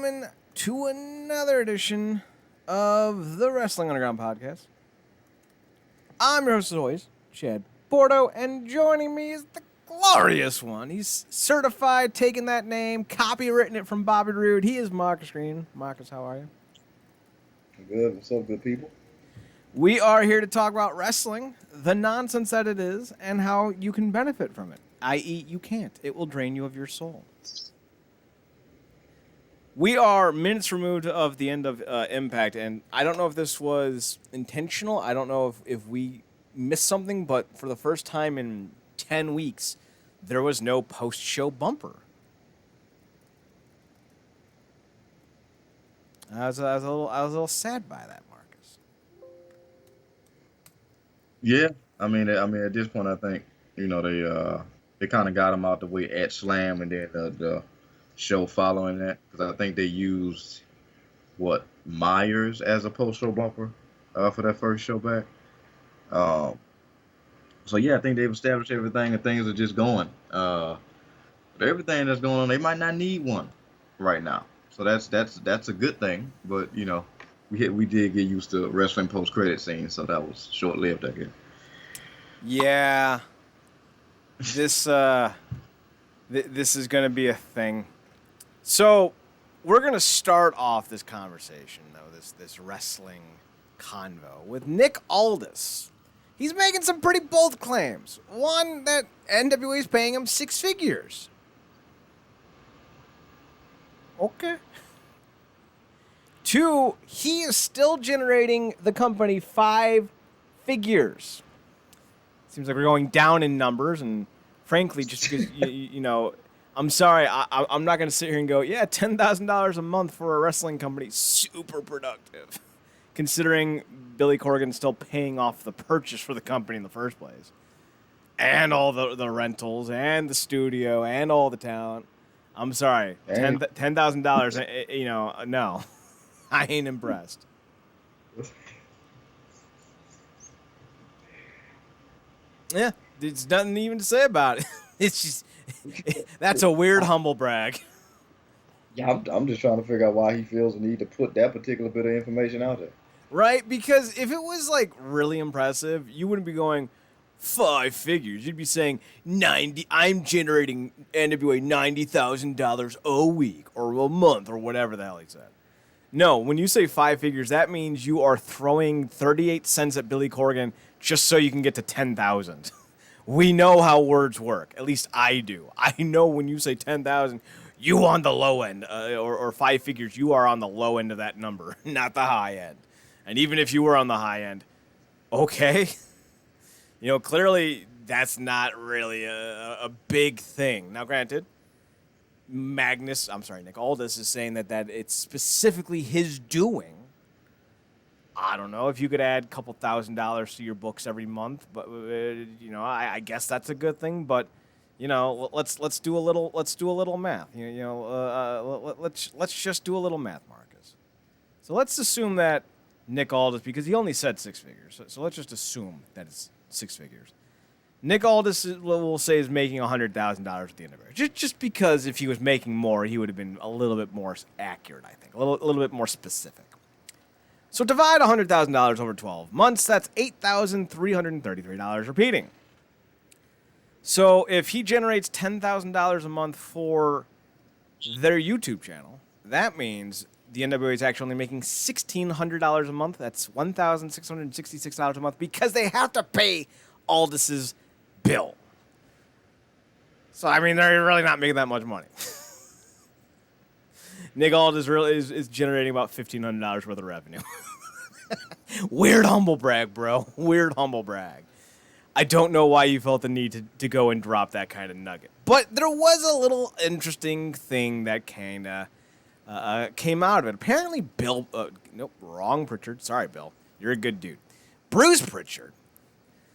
gentlemen, to another edition of the Wrestling Underground podcast. I'm your host, as always, Chad Bordeaux, and joining me is the glorious one. He's certified, taking that name, copywritten it from Bobby Roode. He is Marcus Green. Marcus, how are you? Good. What's up, good people? We are here to talk about wrestling, the nonsense that it is, and how you can benefit from it, i.e. you can't. It will drain you of your soul. We are minutes removed of the end of Impact, and I don't know if this was intentional. I don't know if we missed something, but for the first time in 10 weeks, there was no post-show bumper. I was a little sad by that, Marcus. Yeah, I mean, at this point, I think they kind of got him out the way at Slam, and then the show following that, because I think they used Myers as a post-show bumper for that first show back. So yeah, I think they've established everything, and things are just going. But everything that's going on, they might not need one right now. So that's a good thing. But we did get used to wrestling post-credit scenes, so that was short-lived, I guess. Yeah, this is going to be a thing. So we're going to start off this conversation, though, this wrestling convo, with Nick Aldis. He's making some pretty bold claims. One, that NWA is paying him 6 figures. Okay. 2, he is still generating the company 5 figures. Seems like we're going down in numbers, and frankly, just because, I'm sorry, I'm not going to sit here and go, yeah, $10,000 a month for a wrestling company, super productive, considering Billy Corgan's still paying off the purchase for the company in the first place, and all the rentals, and the studio, and all the talent. I'm sorry, $10,000, no, I ain't impressed. Yeah, there's nothing even to say about it. It's just... That's a weird humble brag. Yeah, I'm just trying to figure out why he feels the need to put that particular bit of information out there. Right? Because if it was, really impressive, you wouldn't be going 5 figures. You'd be saying I'm generating NWA $90,000 a week or a month or whatever the hell he said. No, when you say 5 figures, that means you are throwing 38 cents at Billy Corgan just so you can get to 10,000. We know how words work. At least I do. I know when you say 10,000, you on the low end, or 5 figures, you are on the low end of that number, not the high end. And even if you were on the high end, okay. Clearly that's not really a big thing. Now, granted, Nick Aldis is saying that it's specifically his doing. I don't know if you could add a couple $1,000s to your books every month, but I guess that's a good thing. But let's do a little math. Let's just do a little math, Marcus. So let's assume that Nick Aldis, because he only said 6 figures, so let's just assume that it's 6 figures. Nick Aldis, we'll say, is making $100,000 at the end of it. Just because if he was making more, he would have been a little bit more accurate, I think, a little bit more specific. So divide $100,000 over 12 months, that's $8,333 repeating. So if he generates $10,000 a month for their YouTube channel, that means the NWA is actually only making $1,600 a month. That's $1,666 a month because they have to pay Aldis's bill. So, they're really not making that much money. Nick Aldis is generating about $1,500 worth of revenue. Weird humble brag, bro. Weird humble brag. I don't know why you felt the need to go and drop that kind of nugget. But there was a little interesting thing that kind of came out of it. Apparently, wrong Prichard. Sorry, Bill. You're a good dude. Bruce Prichard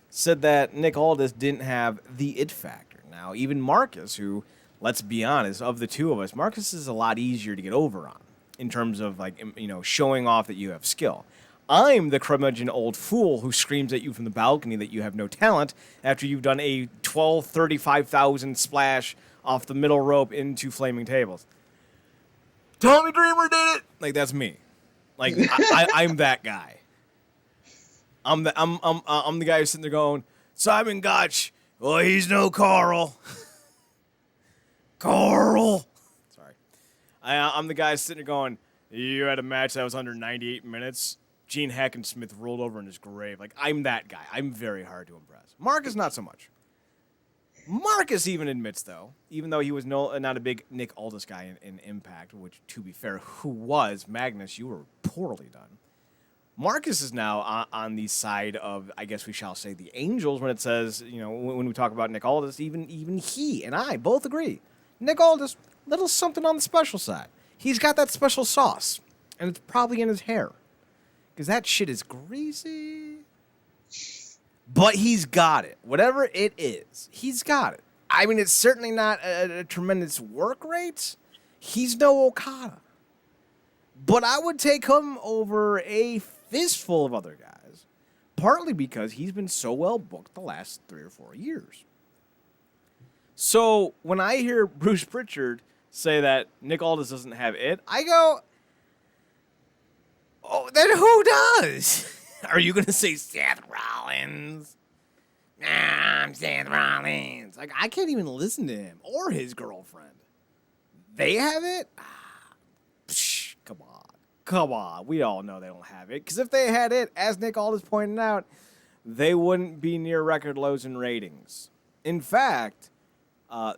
said that Nick Aldis didn't have the it factor. Now, even Marcus, who... let's be honest, of the two of us, Marcus is a lot easier to get over on in terms of, showing off that you have skill. I'm the curmudgeon old fool who screams at you from the balcony that you have no talent after you've done a 35,000 splash off the middle rope into flaming tables. Tommy Dreamer did it. Like, that's me. Like, I'm that guy. I'm the guy who's sitting there going, Simon Gotch. Well, he's no Carl. Carl. Sorry. I'm the guy sitting there going, you had a match that was under 98 minutes. Gene Hackensmith rolled over in his grave. Like, I'm that guy. I'm very hard to impress. Marcus, not so much. Marcus even admits, though, even though he was not a big Nick Aldis guy in Impact, which, to be fair, who was? Magnus, you were poorly done. Marcus is now on the side of, I guess we shall say, the Angels when it says, you know, when we talk about Nick Aldis, even he and I both agree. Nick Aldis, little something on the special side. He's got that special sauce, and it's probably in his hair. Because that shit is greasy. But he's got it. Whatever it is, he's got it. I mean, it's certainly not a tremendous work rate. He's no Okada. But I would take him over a fistful of other guys, partly because he's been so well booked the last 3 or 4 years. So when I hear Bruce Prichard say that Nick Aldis doesn't have it, I go, oh, then who does? Are you going to say Seth Rollins? Nah, I'm Seth Rollins. Like, I can't even listen to him or his girlfriend. They have it? Psh, come on. Come on. We all know they don't have it. Because if they had it, as Nick Aldis pointed out, they wouldn't be near record lows in ratings. In fact,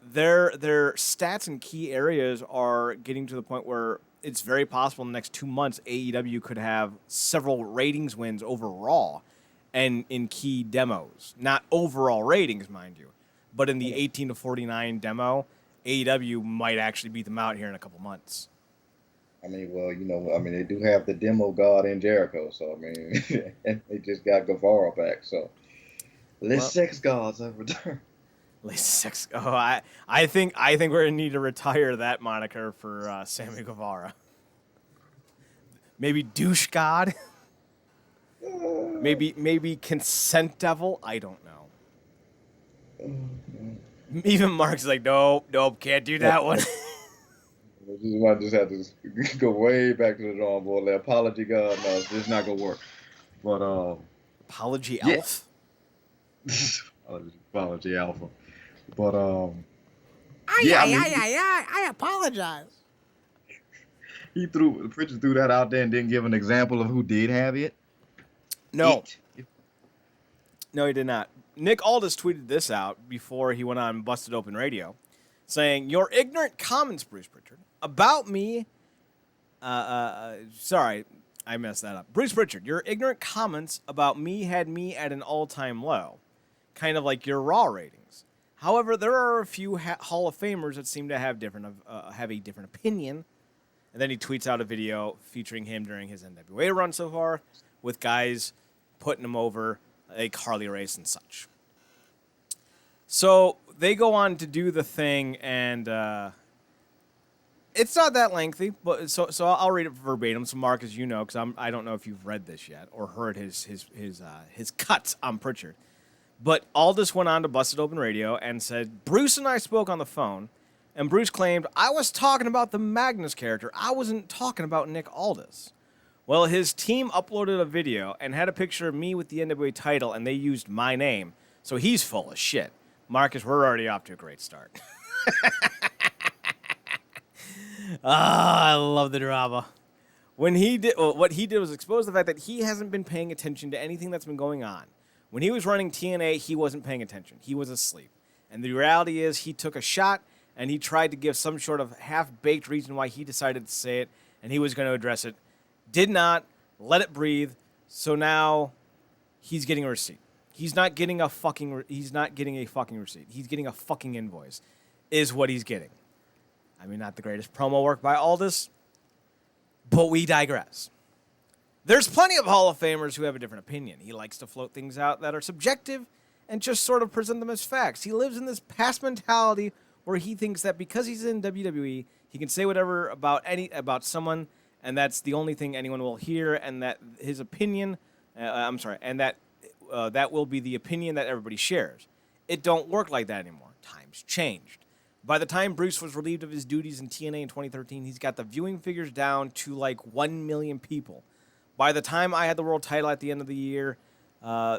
their stats in key areas are getting to the point where it's very possible in the next 2 months AEW could have several ratings wins over Raw and in key demos. Not overall ratings, mind you, but in the 18 to 49 demo, AEW might actually beat them out here in a couple months. I mean, well, you know, I mean, they do have the demo god in Jericho, so I mean, they just got Guevara back, so sex gods have returned. Sex. Oh, I think we're gonna need to retire that moniker for Sammy Guevara. Maybe douche god. maybe consent devil. I don't know. Even Mark's like, nope, can't do that one. You might just have to go way back to the drawing board. The apology god, no, it's not gonna work. But apology elf. Apology alpha. But I apologize. Prichard threw that out there and didn't give an example of who did have it. No, he did not. Nick Aldis tweeted this out before he went on Busted Open Radio, saying, "Your ignorant comments, Bruce Prichard, about me." Sorry, I messed that up. Bruce Prichard, your ignorant comments about me had me at an all-time low, kind of like your Raw ratings. However, there are a few Hall of Famers that seem to have a different opinion. And then he tweets out a video featuring him during his NWA run so far, with guys putting him over, like Harley Race and such. So they go on to do the thing, and it's not that lengthy, but so I'll read it verbatim. So Mark, as you know, because I don't know if you've read this yet or heard his cuts on Prichard. But Aldis went on to Busted Open Radio and said, Bruce and I spoke on the phone, and Bruce claimed, I was talking about the Magnus character. I wasn't talking about Nick Aldis. Well, his team uploaded a video and had a picture of me with the NWA title, and they used my name. So he's full of shit. Marcus, we're already off to a great start. I love the drama. What he did was expose the fact that he hasn't been paying attention to anything that's been going on. When he was running TNA, he wasn't paying attention. He was asleep. And the reality is he took a shot, and he tried to give some sort of half-baked reason why he decided to say it, and he was going to address it. Did not. Let it breathe. So now he's getting a receipt. He's not getting a fucking receipt. He's getting a fucking invoice is what he's getting. I mean, not the greatest promo work by Aldis, but we digress. There's plenty of Hall of Famers who have a different opinion. He likes to float things out that are subjective and just sort of present them as facts. He lives in this past mentality where he thinks that because he's in WWE, he can say whatever about someone, and that's the only thing anyone will hear, and that his opinion, that will be the opinion that everybody shares. It don't work like that anymore. Times changed. By the time Bruce was relieved of his duties in TNA in 2013, he's got the viewing figures down to like 1 million people. By the time I had the world title at the end of the year,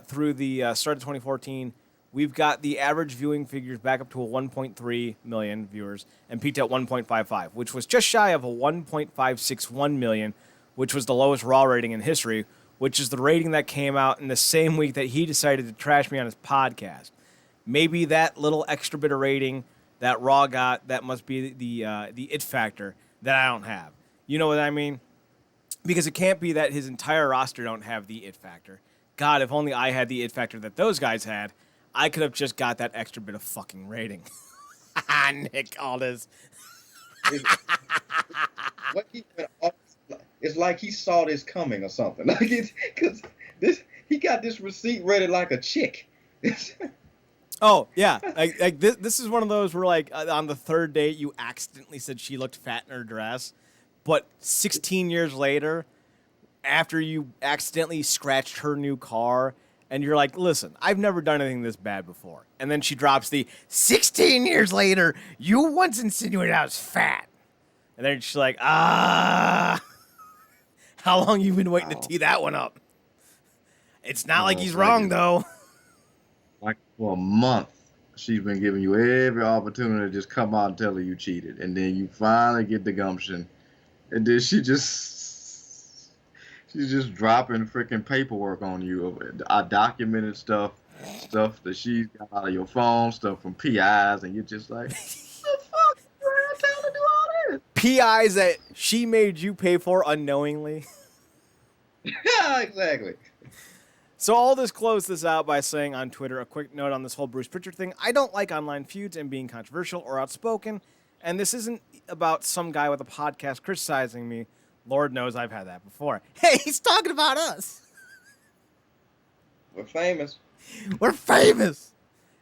through the start of 2014, we've got the average viewing figures back up to a 1.3 million viewers and peaked at 1.55, which was just shy of a 1.561 million, which was the lowest Raw rating in history, which is the rating that came out in the same week that he decided to trash me on his podcast. Maybe that little extra bit of rating that Raw got, that must be the it factor that I don't have. You know what I mean? Because it can't be that his entire roster don't have the it factor. God, if only I had the it factor that those guys had, I could have just got that extra bit of fucking rating. Nick Aldis. It's like he saw this coming or something. Like because he got this receipt ready like a chick. Oh, yeah. Like this is one of those where, like, on the third date, you accidentally said she looked fat in her dress. But 16 years later, after you accidentally scratched her new car, and you're like, listen, I've never done anything this bad before. And then she drops the, 16 years later, you once insinuated I was fat. And then she's like, how long you been waiting to tee that one up? It's not like he's wrong, though. Like for a month, she's been giving you every opportunity to just come out and tell her you cheated, and then you finally get the gumption, and then she's just dropping freaking paperwork on you, documented stuff that she got out of your phone, stuff from PIs, and you're just like, what the fuck? You're out telling her to do all this? PIs that she made you pay for unknowingly. Yeah, exactly. So Aldis closed this out by saying on Twitter, a quick note on this whole Bruce Prichard thing. I don't like online feuds and being controversial or outspoken, and this isn't about some guy with a podcast criticizing me. Lord knows I've had that before. Hey, he's talking about us. We're famous. We're famous.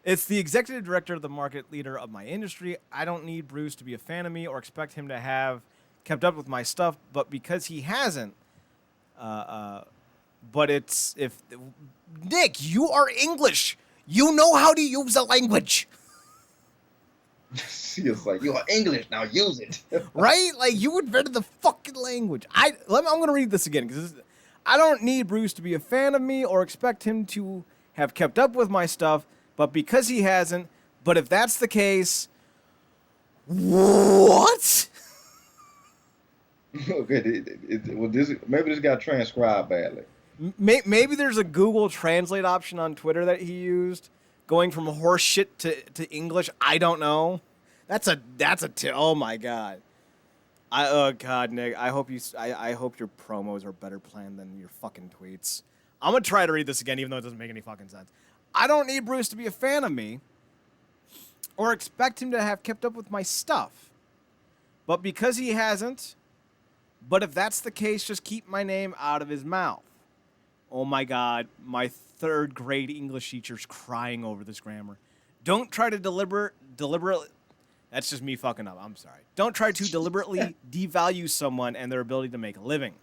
It's the executive director of the market leader of my industry. I don't need Bruce to be a fan of me or expect him to have kept up with my stuff, but because he hasn't, but it's if Nick, you are English. You know how to use a language. She's like, you are English, now use it. Right? Like, you invented the fucking language. I'm going to read this again because I don't need Bruce to be a fan of me or expect him to have kept up with my stuff, but because he hasn't, but if that's the case, what? Okay, maybe this got transcribed badly. Maybe there's a Google Translate option on Twitter that he used, going from horse shit to English. I don't know. Oh my god. Oh god, Nick. I hope your promos are better planned than your fucking tweets. I'm gonna try to read this again, even though it doesn't make any fucking sense. I don't need Bruce to be a fan of me or expect him to have kept up with my stuff, but because he hasn't. But if that's the case, just keep my name out of his mouth. Oh my god, my third grade English teacher's crying over this grammar. Don't try to deliberately. That's just me fucking up. I'm sorry. Don't try to deliberately devalue someone and their ability to make a living.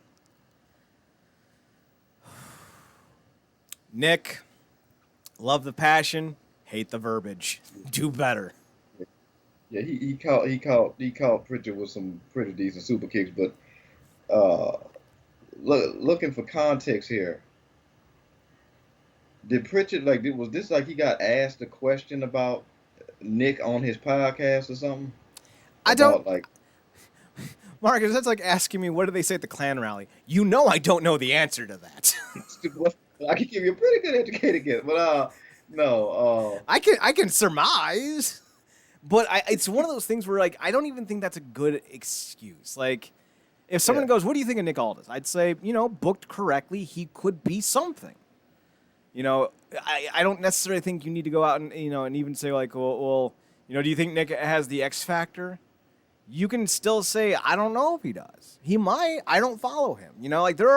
Nick, love the passion, hate the verbiage. Do better. Yeah, he caught Prichard with some pretty decent super kicks, but looking for context here. Did Prichard was this like he got asked a question about Nick on his podcast or something? I don't like Marcus, that's like asking me what did they say at the Klan rally. You know I don't know the answer to that. I can give you a pretty good educated guess, but no. I can surmise. But it's one of those things where like I don't even think that's a good excuse. Like if someone goes, what do you think of Nick Aldis? I'd say, booked correctly, he could be something. I don't necessarily think you need to go out and, and even say like, well, do you think Nick has the X factor? You can still say, I don't know if he does. He might. I don't follow him. There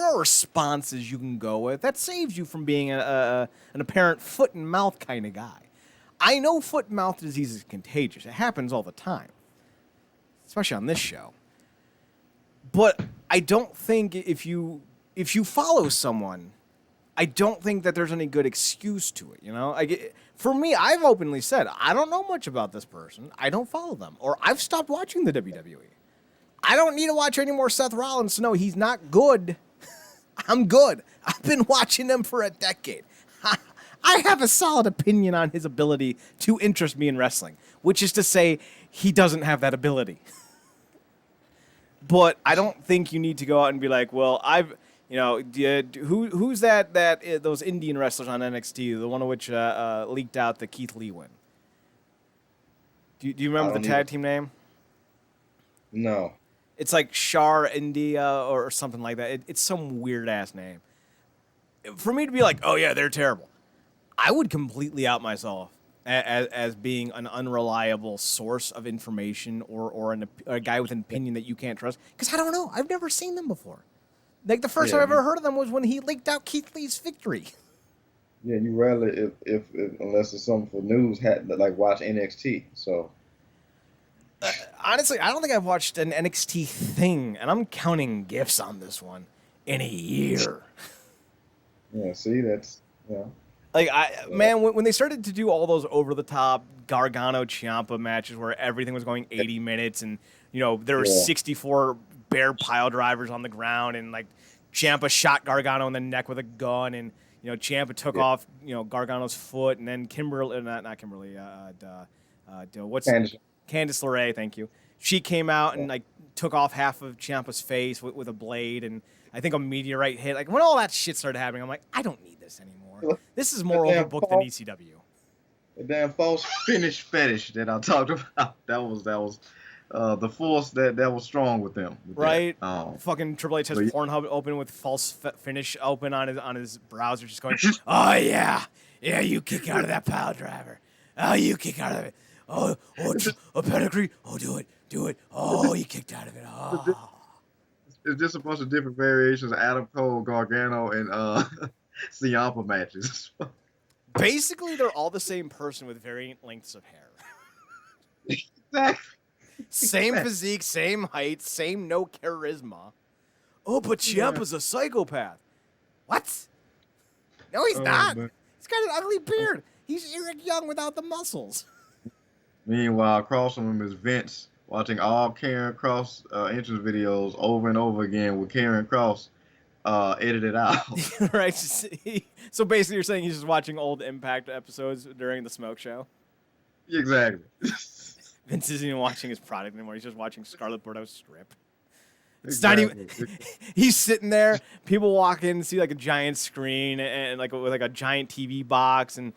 are responses you can go with that saves you from being an apparent foot and mouth kind of guy. I know foot and mouth disease is contagious. It happens all the time, especially on this show. But I don't think if you follow someone, I don't think that there's any good excuse to it, you know? For me, I've openly said, I don't know much about this person. I don't follow them. Or I've stopped watching the WWE. I don't need to watch any more Seth Rollins to know he's not good. I'm good. I've been watching him for a decade. I have a solid opinion on his ability to interest me in wrestling, which is to say he doesn't have that ability. But I don't think you need to go out and be like, well, who's that those Indian wrestlers on NXT, the one of which leaked out the Keith Lee win? Do you remember the tag team name? No. It's like Shar India or something like that. It's some weird-ass name. For me to be like, oh, yeah, they're terrible, I would completely out myself as being an unreliable source of information or a guy with an opinion that you can't trust. Because I don't know. I've never seen them before. Like, the first time I ever heard of them was when he leaked out Keith Lee's victory. Yeah, you rarely, if unless it's something for news, watch NXT, so... honestly, I don't think I've watched an NXT thing, and I'm counting gifts on this one, in a year. Yeah, see, that's, yeah. Like, man, when they started to do all those over-the-top Gargano-Ciampa matches where everything was going 80 minutes and, you know, there were 64 bear pile drivers on the ground and, like, Ciampa shot Gargano in the neck with a gun and, you know, Ciampa took off, you know, Gargano's foot and then Kimberly, not Kimberly, Candice LeRae, thank you. She came out and, like, took off half of Ciampa's face with a blade and I think a meteorite hit. Like, when all that shit started happening, I'm like, I don't need this anymore. This is more overbooked than ECW. The damn false finish fetish that I talked about. That was the force that was strong with them. Right? Fucking Triple H has Pornhub open with false finish open on his browser, just going, oh, yeah. Yeah, you kick out of that pile driver. Oh, you kick out of it. Oh, a pedigree. Oh, do it. Oh, you kicked out of it. Oh. It's just a bunch of different variations of Adam Cole, Gargano, and Ciampa matches. Basically, they're all the same person with variant lengths of hair. Exactly. Same physique, same height, same no charisma. Oh, but Ciampa's a psychopath. What? No, he's not. Man. He's got an ugly beard. He's Eric Young without the muscles. Meanwhile, across from him is Vince, watching all Karrion Kross entrance videos over and over again with Karrion Kross edited out. Right. So basically you're saying he's just watching old Impact episodes during the Smoke Show? Exactly. Vince isn't even watching his product anymore. He's just watching Scarlett Bordeaux's strip. It's exactly. not even... He's sitting there. People walk in and see like a giant screen and like with like a giant TV box and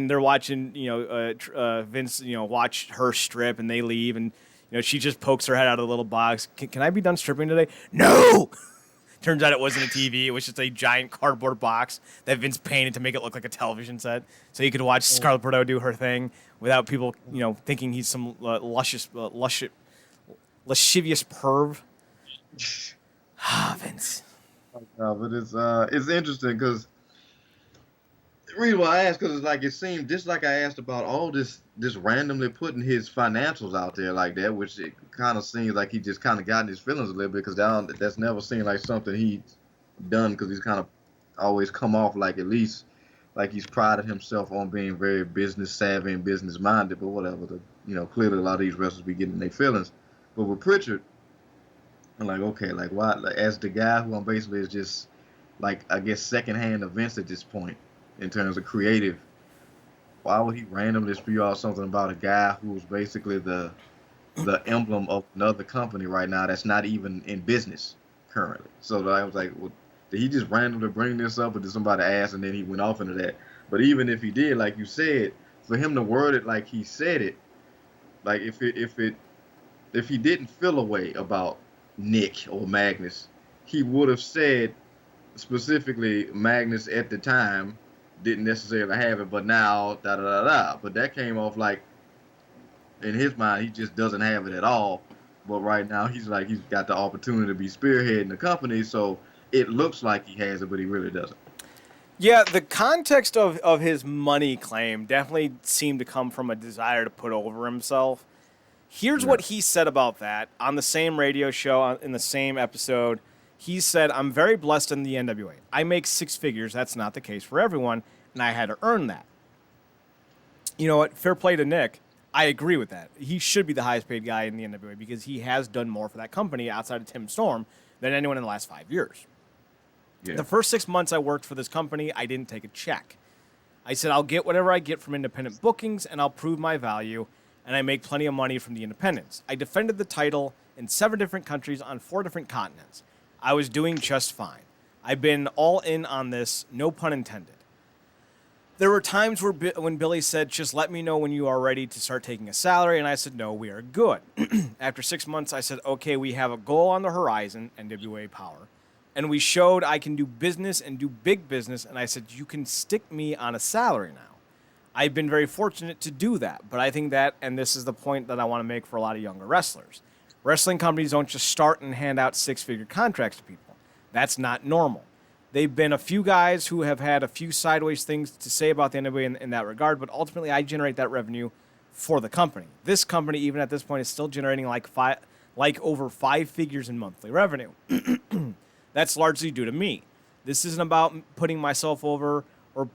they're watching, you know, Vince, you know, watch her strip and they leave and, you know, she just pokes her head out of the little box. Can I be done stripping today? No! Turns out it wasn't a TV. It was just a giant cardboard box that Vince painted to make it look like a television set. So you could watch Scarlett Bordeaux do her thing without people, you know, thinking he's some lascivious perv. Vince. But it's interesting because the reason why I asked because it's like it seemed just like I asked about all this randomly putting his financials out there like that, which it kind of seems like he just kind of got in his feelings a little bit because that's never seemed like something he's done because he's kind of always come off like at least like he's prided himself on being very business savvy and business minded, but whatever. You know, clearly a lot of these wrestlers be getting their feelings, but with Prichard. I'm like, okay, like why? Like, as the guy who I'm basically is just like I guess secondhand events at this point in terms of creative. Why would he randomly spew out something about a guy who's basically the emblem of another company right now that's not even in business currently? So I was like, well, did he just randomly bring this up, or did somebody ask and then he went off into that? But even if he did, like you said, for him to word it like he said it, like if he didn't feel a way about Nick or Magnus, he would have said specifically Magnus at the time didn't necessarily have it, but now da. But that came off like in his mind he just doesn't have it at all. But right now he's got the opportunity to be spearheading the company, so it looks like he has it, but he really doesn't. Yeah, the context of his money claim definitely seemed to come from a desire to put over himself. Here's what he said about that on the same radio show in the same episode. he said, I'm very blessed in the NWA. I make six figures. That's not the case for everyone, and I had to earn that. You know what? Fair play to Nick. I agree with that. He should be the highest paid guy in the NWA because he has done more for that company outside of Tim Storm than anyone in the last 5 years. Yeah. The first 6 months I worked for this company, I didn't take a check. I said, I'll get whatever I get from independent bookings, and I'll prove my value, and I make plenty of money from the independents. I defended the title in 7 different countries on 4 different continents. I was doing just fine. I've been all in on this, no pun intended. There were times when Billy said, just let me know when you are ready to start taking a salary, and I said, no, we are good. After 6 months, I said, okay, we have a goal on the horizon, NWA Power, and we showed I can do business and do big business, and I said, you can stick me on a salary now. I've been very fortunate to do that, but I think that, and this is the point that I want to make for a lot of younger wrestlers, wrestling companies don't just start and hand out six-figure contracts to people. That's not normal. They've been a few guys who have had a few sideways things to say about the NWA in that regard, but ultimately I generate that revenue for the company. This company, even at this point, is still generating like over 5 figures in monthly revenue. That's largely due to me. This isn't about putting myself over or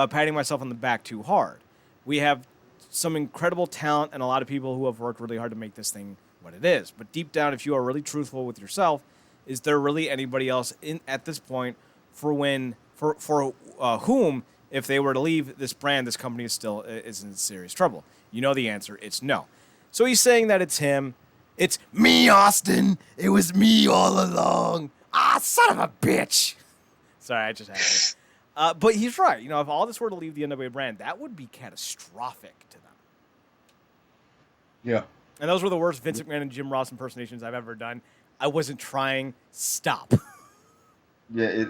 patting myself on the back too hard. We have some incredible talent and a lot of people who have worked really hard to make this thing what it is. But deep down, if you are really truthful with yourself, is there really anybody else at this point for whom, if they were to leave this brand, this company is in serious trouble? You know the answer. It's no. So he's saying that it's him. It's me, Austin. It was me all along. Ah, son of a bitch. Sorry, I just had to. But he's right. You know, if all this were to leave the NWA brand, that would be catastrophic to them. Yeah. And those were the worst Vince McMahon and Jim Ross impersonations I've ever done. I wasn't trying. Stop. Yeah,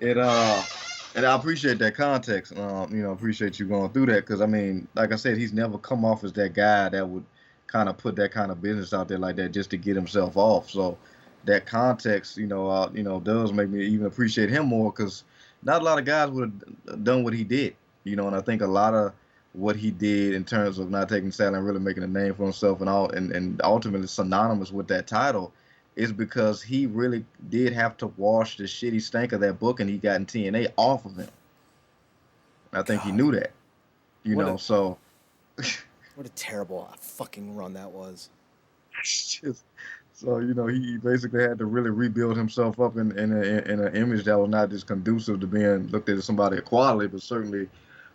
and I appreciate that context. Appreciate you going through that because I mean, like I said, he's never come off as that guy that would kind of put that kind of business out there like that just to get himself off. So that context, does make me even appreciate him more because not a lot of guys would have done what he did. And I think a lot of what he did in terms of not taking salary and really making a name for himself and ultimately synonymous with that title is because he really did have to wash the shitty stank of that book and he got in TNA off of him. I think he knew that, so. What a terrible fucking run that was. So, he basically had to really rebuild himself up in an image that was not just conducive to being looked at as somebody of quality, but certainly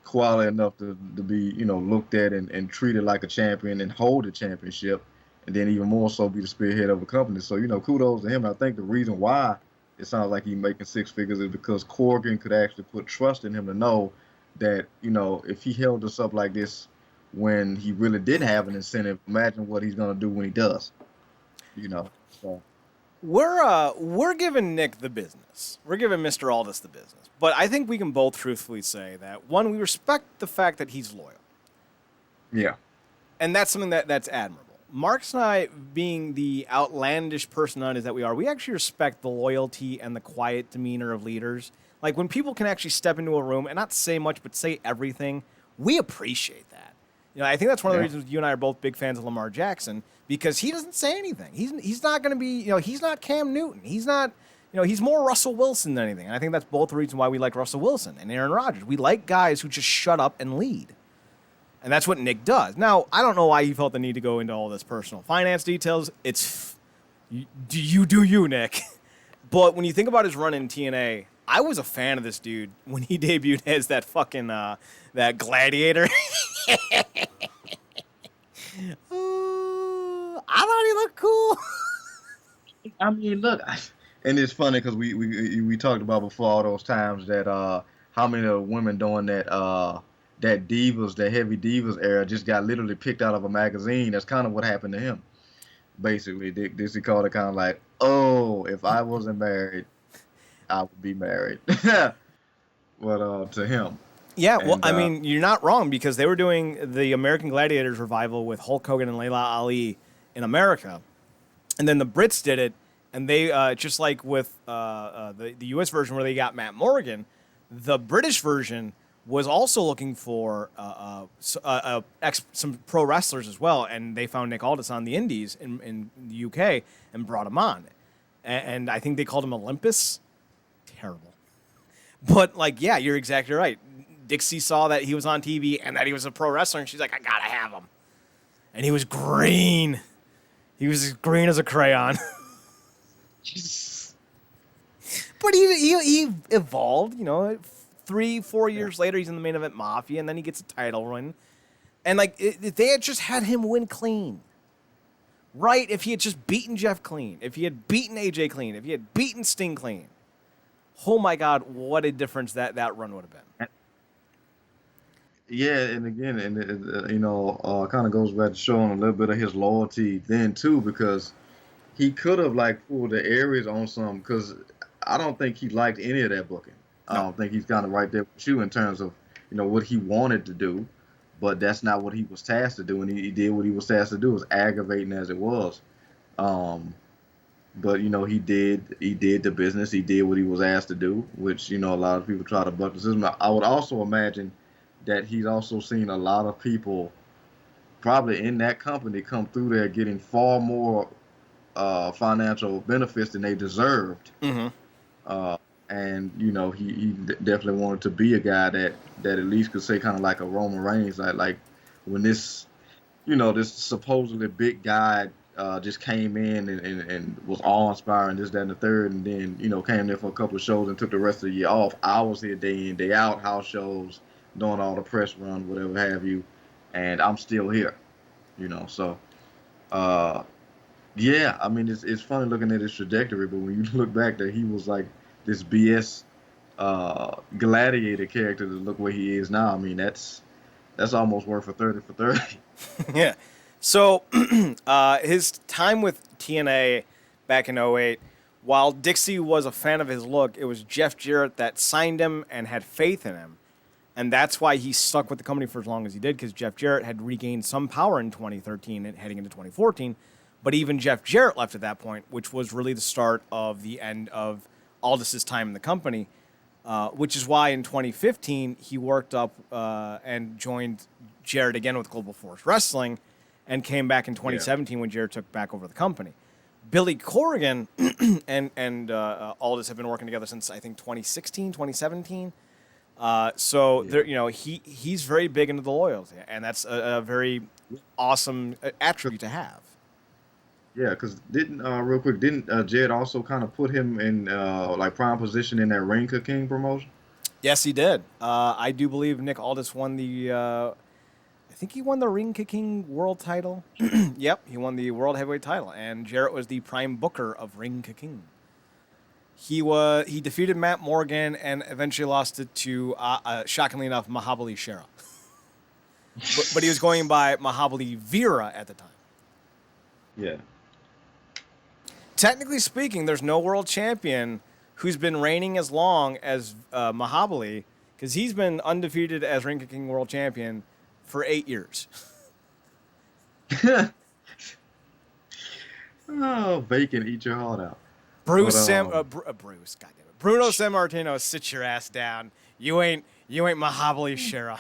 quality enough to be, looked at and treated like a champion and hold a championship. And then even more so be the spearhead of a company. So, kudos to him. And I think the reason why it sounds like he's making 6 figures is because Corgan could actually put trust in him to know that, if he held us up like this when he really did have an incentive, imagine what he's going to do when he does, So. We're giving Nick the business. We're giving Mr. Aldis the business. But I think we can both truthfully say that, one, we respect the fact that he's loyal. Yeah. And that's something that's admirable. Marks and I, being the outlandish personalities that we are, we actually respect the loyalty and the quiet demeanor of leaders. Like when people can actually step into a room and not say much but say everything, we appreciate that. I think that's one of the reasons you and I are both big fans of Lamar Jackson because he doesn't say anything. He's not going to be, he's not Cam Newton. He's not, he's more Russell Wilson than anything. And I think that's both the reason why we like Russell Wilson and Aaron Rodgers. We like guys who just shut up and lead. And that's what Nick does. Now, I don't know why he felt the need to go into all this personal finance details. Do you, Nick? But when you think about his run in TNA, I was a fan of this dude when he debuted as that fucking, that gladiator. I thought he looked cool. I mean, look, and it's funny because we talked about before all those times that how many of the women doing that that divas, that heavy divas era just got literally picked out of a magazine. That's kind of what happened to him. Basically, Dixie called it kind of like, oh, if I wasn't married, I would be married. But to him. Yeah, well, I mean, you're not wrong because they were doing the American Gladiators revival with Hulk Hogan and Layla Ali in America. And then the Brits did it, and they, just like with the U.S. version where they got Matt Morgan, the British version was also looking for some pro wrestlers as well, and they found Nick Aldis on the Indies in the UK and brought him on. and I think they called him Olympus. Terrible. But, like, yeah, you're exactly right. Dixie saw that he was on TV and that he was a pro wrestler, and she's like, I gotta have him. And he was green. He was as green as a crayon. But he evolved, 3-4 years later, he's in the main event Mafia, and then he gets a title win. And, like, if they had just had him win clean, right? If he had just beaten Jeff clean, if he had beaten AJ clean, if he had beaten Sting clean, oh my God, what a difference that run would have been. Yeah, and again, kind of goes back to showing a little bit of his loyalty then too, because he could have like pulled the Aries on some, because I don't think he liked any of that booking. No. I don't think he's kind of right there with you in terms of what he wanted to do, but that's not what he was tasked to do, and he did what he was tasked to do, as aggravating as it was. But he did the business. He did what he was asked to do, which a lot of people try to buck the system. I would also imagine that he's also seen a lot of people probably in that company come through there getting far more financial benefits than they deserved. Mm-hmm. And he definitely wanted to be a guy that at least could say kind of like a Roman Reigns, like when this this supposedly big guy just came in and was awe-inspiring, this, that, and the third, and then came there for a couple of shows and took the rest of the year off. I was here day in, day out, house shows, doing all the press run, whatever have you, and I'm still here, So, yeah, I mean, it's funny looking at his trajectory, but when you look back, that he was like this BS gladiator character to look where he is now. I mean, that's almost worth a 30 for 30. Yeah. So his time with TNA back in 2008, while Dixie was a fan of his look, it was Jeff Jarrett that signed him and had faith in him. And that's why he stuck with the company for as long as he did, because Jeff Jarrett had regained some power in 2013 and heading into 2014. But even Jeff Jarrett left at that point, which was really the start of the end of Aldis' time in the company, which is why in 2015 he worked up and joined Jarrett again with Global Force Wrestling and came back in 2017 when Jarrett took back over the company. Billy Corrigan and Aldis have been working together since, I think, 2016, 2017. There, he's very big into the loyalty, and that's a very awesome attribute to have. Yeah, because didn't Jed also kind of put him in like prime position in that Ring Ka King promotion? Yes, he did. I do believe Nick Aldis won I think he won the Ring Ka King world title. Yep, he won the world heavyweight title, and Jarrett was the prime booker of Ring Ka King. He defeated Matt Morgan and eventually lost it to, shockingly enough, Mahabali Shera. but he was going by Mahabali Veera at the time. Yeah. Technically speaking, there's no world champion who's been reigning as long as Mahabali, because he's been undefeated as Ring Ka King world champion for 8 years. Oh, bacon, eat your heart out. Bruno Sammartino, sit your ass down. You ain't Mahabali Shera.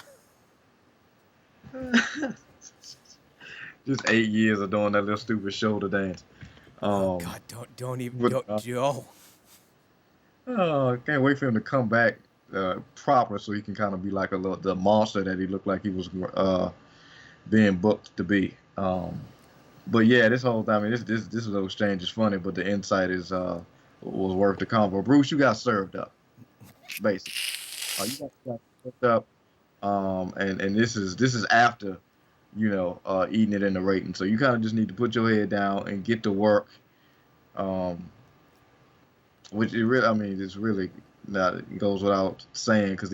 Just 8 years of doing that little stupid shoulder dance. God, don't even go. Oh, I can't wait for him to come back proper, so he can kind of be like the monster that he looked like he was being booked to be. But yeah, this whole time, I mean, this little exchange is funny, but the insight was worth the convo. Bruce, you got served up, basically. You got served up, and this is after, eating it in the rating. So you kind of just need to put your head down and get to work. Which it's really not, it goes without saying, because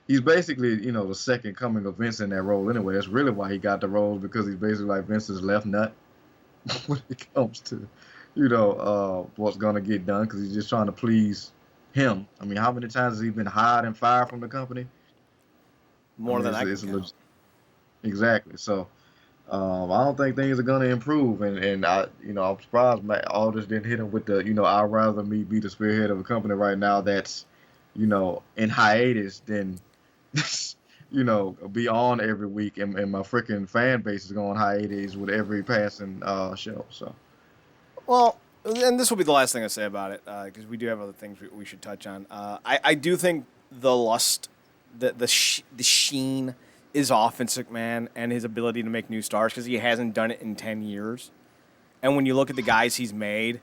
he's basically, the second coming of Vince in that role anyway. That's really why he got the role, because he's basically like Vince's left nut when it comes to, what's going to get done, because he's just trying to please him. I mean, how many times has he been hired and fired from the company? More than I can count. Exactly. So, I don't think things are going to improve, and I'm surprised Aldis didn't hit him with the, I'd rather me be the spearhead of a company right now that's, in hiatus than, be on every week, and my freaking fan base is going hiatus with every passing show. So, well, and this will be the last thing I say about it, because we do have other things we should touch on. I do think the lust, the sheen is off Vince McMahon and his ability to make new stars, because he hasn't done it in 10 years. And when you look at the guys he's made,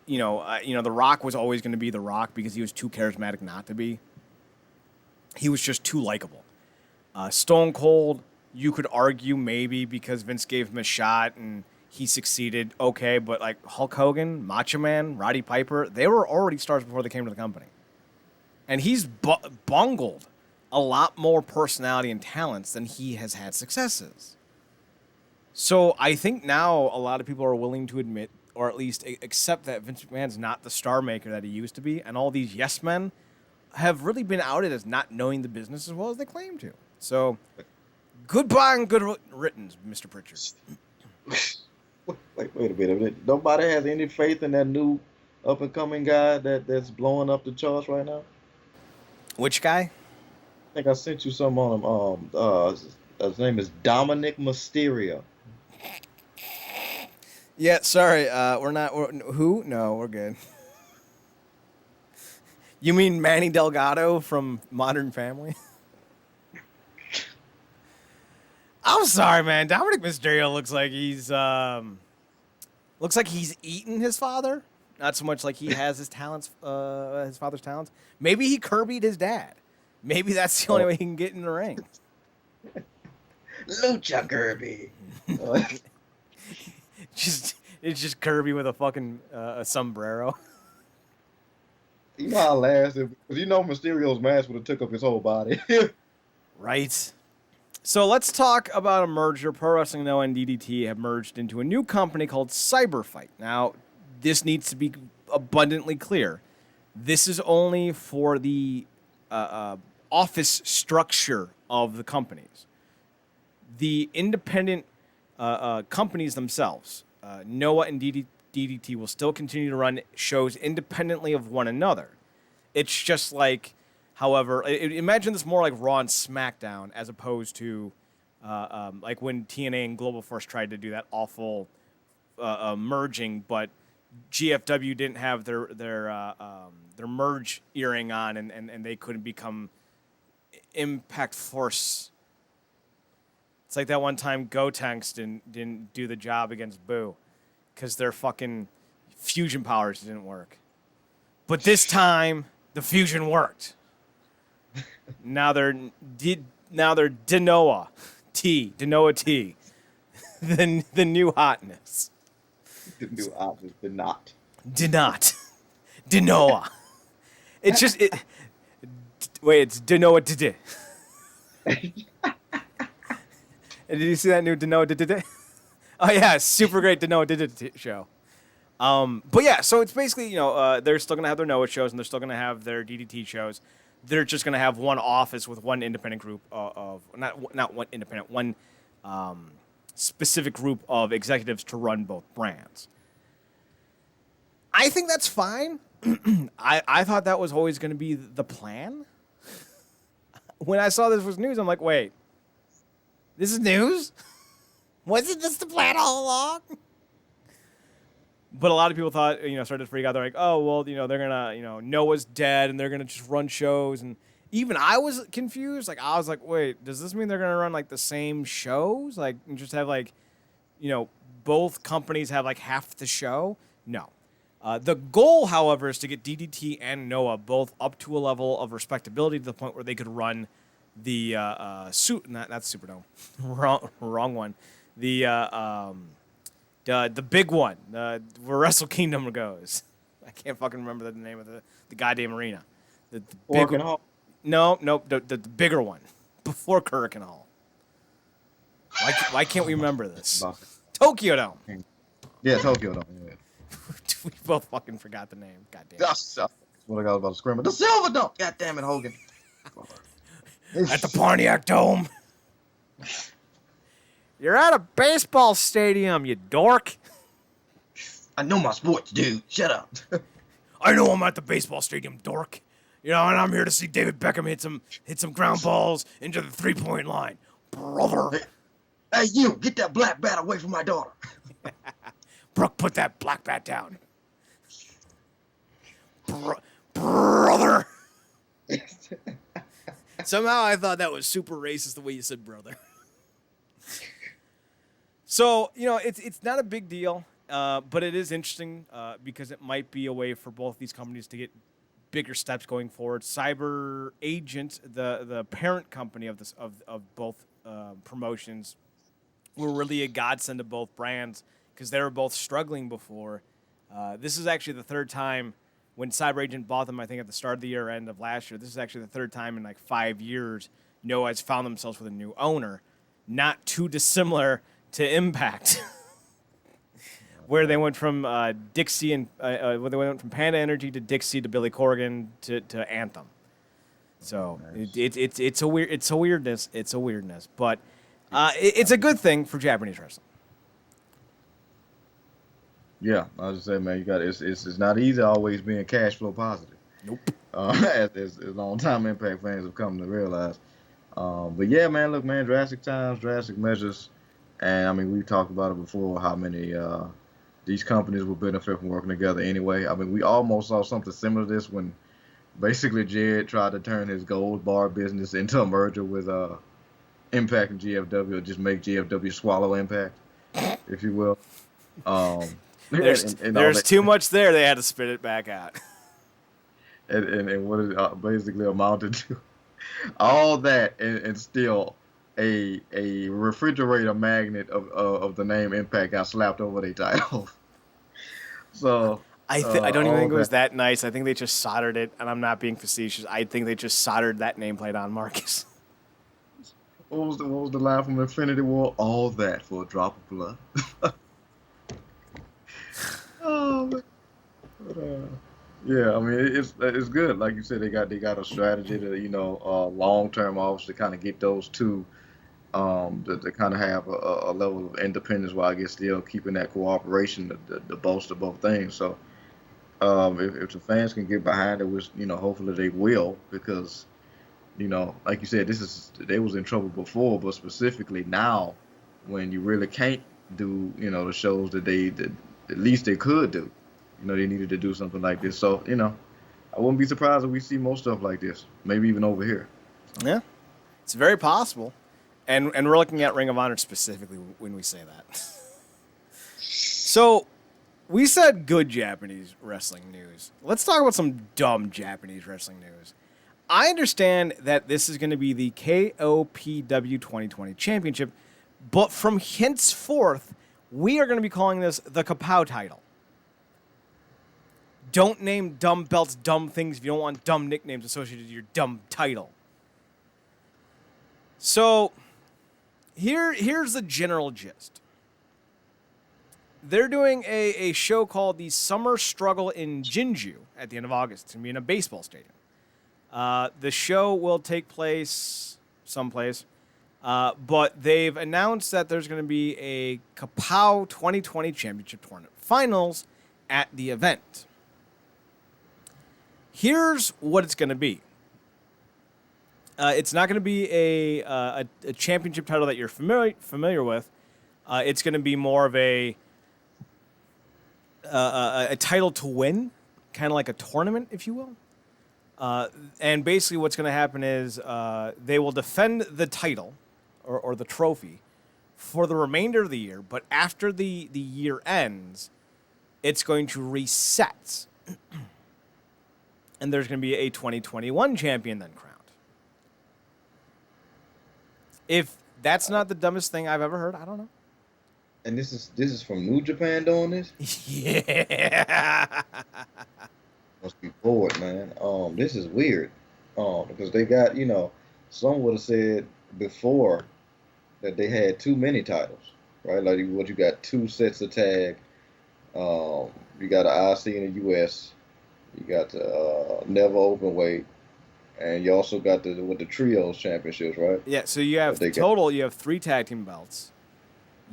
The Rock was always going to be The Rock because he was too charismatic not to be. He was just too likable. Stone Cold, you could argue maybe because Vince gave him a shot and he succeeded, okay, but like Hulk Hogan, Macho Man, Roddy Piper, they were already stars before they came to the company. And he's bungled a lot more personality and talents than he has had successes. So I think now a lot of people are willing to admit, or at least accept, that Vince McMahon's not the star maker that he used to be, and all these yes men have really been outed as not knowing the business as well as they claim to. So, goodbye and good riddance, Mr. Prichard. Wait a minute. Nobody has any faith in that new up-and-coming guy that's blowing up the charts right now? Which guy? I think I sent you some on him. His name is Dominic Mysterio. Yeah, sorry. Who? No, we're good. You mean Manny Delgado from Modern Family? I'm sorry, man. Dominic Mysterio looks like he's eaten his father. Not so much like he has his talents, his father's talents. Maybe he Kirby'd his dad. Maybe that's the only way he can get in the ring. Lucha Kirby. It's just Kirby with a fucking a sombrero. You know how last, because Mysterio's mask would have took up his whole body. Right. So let's talk about a merger. Pro Wrestling NOAH and DDT have merged into a new company called Cyberfight. Now, this needs to be abundantly clear. This is only for the office structure of the companies. The independent companies themselves, NOAH and DDT, will still continue to run shows independently of one another. It's just like, however, imagine this more like Raw and SmackDown as opposed to like when TNA and Global Force tried to do that awful merging, but GFW didn't have their merge earring on, and they couldn't become Impact Force. It's like that one time Gotenks didn't do the job against Boo because their fucking fusion powers didn't work. But this time the fusion worked. Now they're DNOAH T, the new hotness. The new hotness, the not. DNOAH. It's just it's DNOAH. Did you see that new DNOAH? Oh yeah, super great DNOAH show. But yeah, so it's basically, they're still gonna have their NOAH shows and they're still gonna have their DDT shows. They're just gonna have one office with one independent group of not one independent, one specific group of executives to run both brands. I think that's fine. I thought that was always going to be the plan. When I saw this was news, I'm like, wait, this is news? Wasn't this the plan all along? But a lot of people thought, started to freak out. They're like, oh, well, they're going to, Noah's dead and they're going to just run shows. And even I was confused. Like, I was like, wait, does this mean they're going to run like the same shows? Like, and just have both companies have like half the show? No. The goal, however, is to get DDT and NOAH both up to a level of respectability to the point where they could run the not Superdome, wrong one, the big one, where Wrestle Kingdom goes. I can't fucking remember the name of the goddamn arena. The big Hall. No, the bigger one before Kurikan Hall. Why can't we remember this? Tokyo Dome. Yeah, Tokyo Dome. Yeah. We both fucking forgot the name. God damn it. That's what I got about to scream. The Silver Dome. God damn it, Hogan. At the Pontiac Dome. You're at a baseball stadium, you dork. I know my sports, dude. Shut up. I know I'm at the baseball stadium, dork. And I'm here to see David Beckham hit some ground balls into the 3-point line. Brother. Hey, you, get that black bat away from my daughter. Brooke, put that black bat down. Brother. Somehow I thought that was super racist the way you said brother. So, it's not a big deal, but it is interesting because it might be a way for both these companies to get bigger steps going forward. Cyber Agent, the parent company of both promotions, were really a godsend to both brands because they were both struggling before. This is actually the third time when Cyber Agent bought them, I think at the start of the year, end of last year. This is actually the third time in like 5 years NOAH has found themselves with a new owner. Not too dissimilar to Impact, where they went from Dixie and where they went from Panda Energy to Dixie to Billy Corgan to Anthem. So nice. It's a weirdness. It's a weirdness, but it's a good thing for Japanese wrestling. Yeah, I was just saying, man, it's not easy always being cash flow positive. Nope. As long time Impact fans have come to realize. But yeah, man, look, man, drastic times, drastic measures, and I mean, we talked about it before how many these companies will benefit from working together anyway. I mean, we almost saw something similar to this when basically Jed tried to turn his gold bar business into a merger with Impact and GFW, or just make GFW swallow Impact, if you will. There's too much there. They had to spit it back out. And what it basically amounted to, all that and still a refrigerator magnet of the name Impact got slapped over their title. So I don't even think it was that nice. I think they just soldered it, and I'm not being facetious. I think they just soldered that nameplate on, Marcus. What was the line from Infinity War? All that for a drop of blood. Oh, but, yeah, I mean it's good. Like you said, they got a strategy to long term office to kind of get those two to kind of have a level of independence while I guess still keeping that cooperation to bolster both things. So if the fans can get behind it, which hopefully they will, because like you said, they was in trouble before, but specifically now when you really can't do the shows that at least they could do. They needed to do something like this. So, I wouldn't be surprised if we see more stuff like this, maybe even over here. So. Yeah, it's very possible. And we're looking at Ring of Honor specifically when we say that. So, we said good Japanese wrestling news. Let's talk about some dumb Japanese wrestling news. I understand that this is going to be the KOPW 2020 Championship, but from henceforth, we are going to be calling this the Kapow title. Don't name dumb belts dumb things if you don't want dumb nicknames associated with your dumb title. So, here's the general gist. They're doing a show called the Summer Struggle in Jinju at the end of August. It's going to be in a baseball stadium. The show will take place someplace. But they've announced that there's going to be a Kapow 2020 Championship Tournament Finals at the event. Here's what it's going to be. It's not going to be a championship title that you're familiar with. It's going to be more of a title to win, kind of like a tournament, if you will. And basically what's going to happen is they will defend the title or the trophy for the remainder of the year, but after the year ends, it's going to reset. And there's going to be a 2021 champion then crowned. If that's not the dumbest thing I've ever heard, I don't know. And this is from New Japan doing this? Yeah. Must be bored, man. This is weird. Because they got, some would have said before that they had too many titles, right? Like what you got 2 sets of tag. You got an IC in the US. You got the Never Open Weight. And you also got the Trios Championships, right? Yeah, so you have you have 3 tag team belts.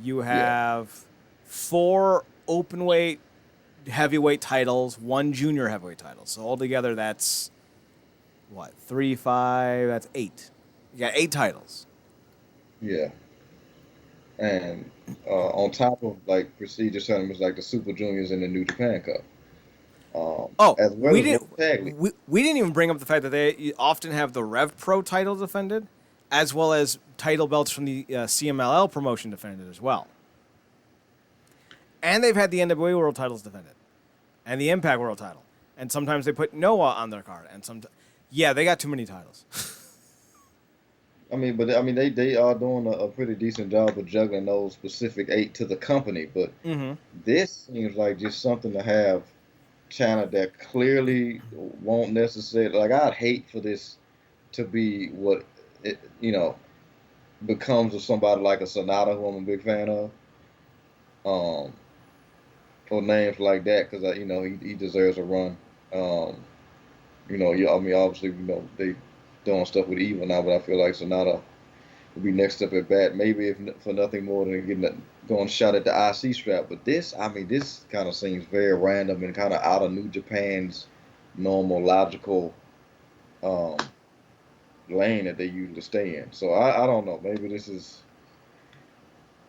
You have 4 open weight heavyweight titles, 1 junior heavyweight title. So altogether that's what? 3, 5, that's 8. You got 8 titles. Yeah. and on top of like prestigious tournaments like the Super Juniors and the New Japan Cup, Oh, as well we as didn't World Tag League. we didn't even bring up the fact that they often have the Rev Pro title defended, as well as title belts from the CMLL promotion defended as well. And they've had the NWA World titles defended, and the Impact World title, and sometimes they put NOAH on their card, and yeah, they got too many titles. I mean, but I mean, they are doing a pretty decent job of juggling those specific 8 to the company. But Mm-hmm. this seems like just something to have China that clearly won't necessarily. Like, I'd hate for this to be what it, becomes of somebody like a Sonata, who I'm a big fan of. Um, or names like that, because he deserves a run. I mean, obviously, they doing stuff with Evil now, but I feel like Sonata will be next up at bat. Maybe if for nothing more than going shot at the IC strap. But this kind of seems very random and kind of out of New Japan's normal logical um, lane that they usually stay in. So I don't know. Maybe this is.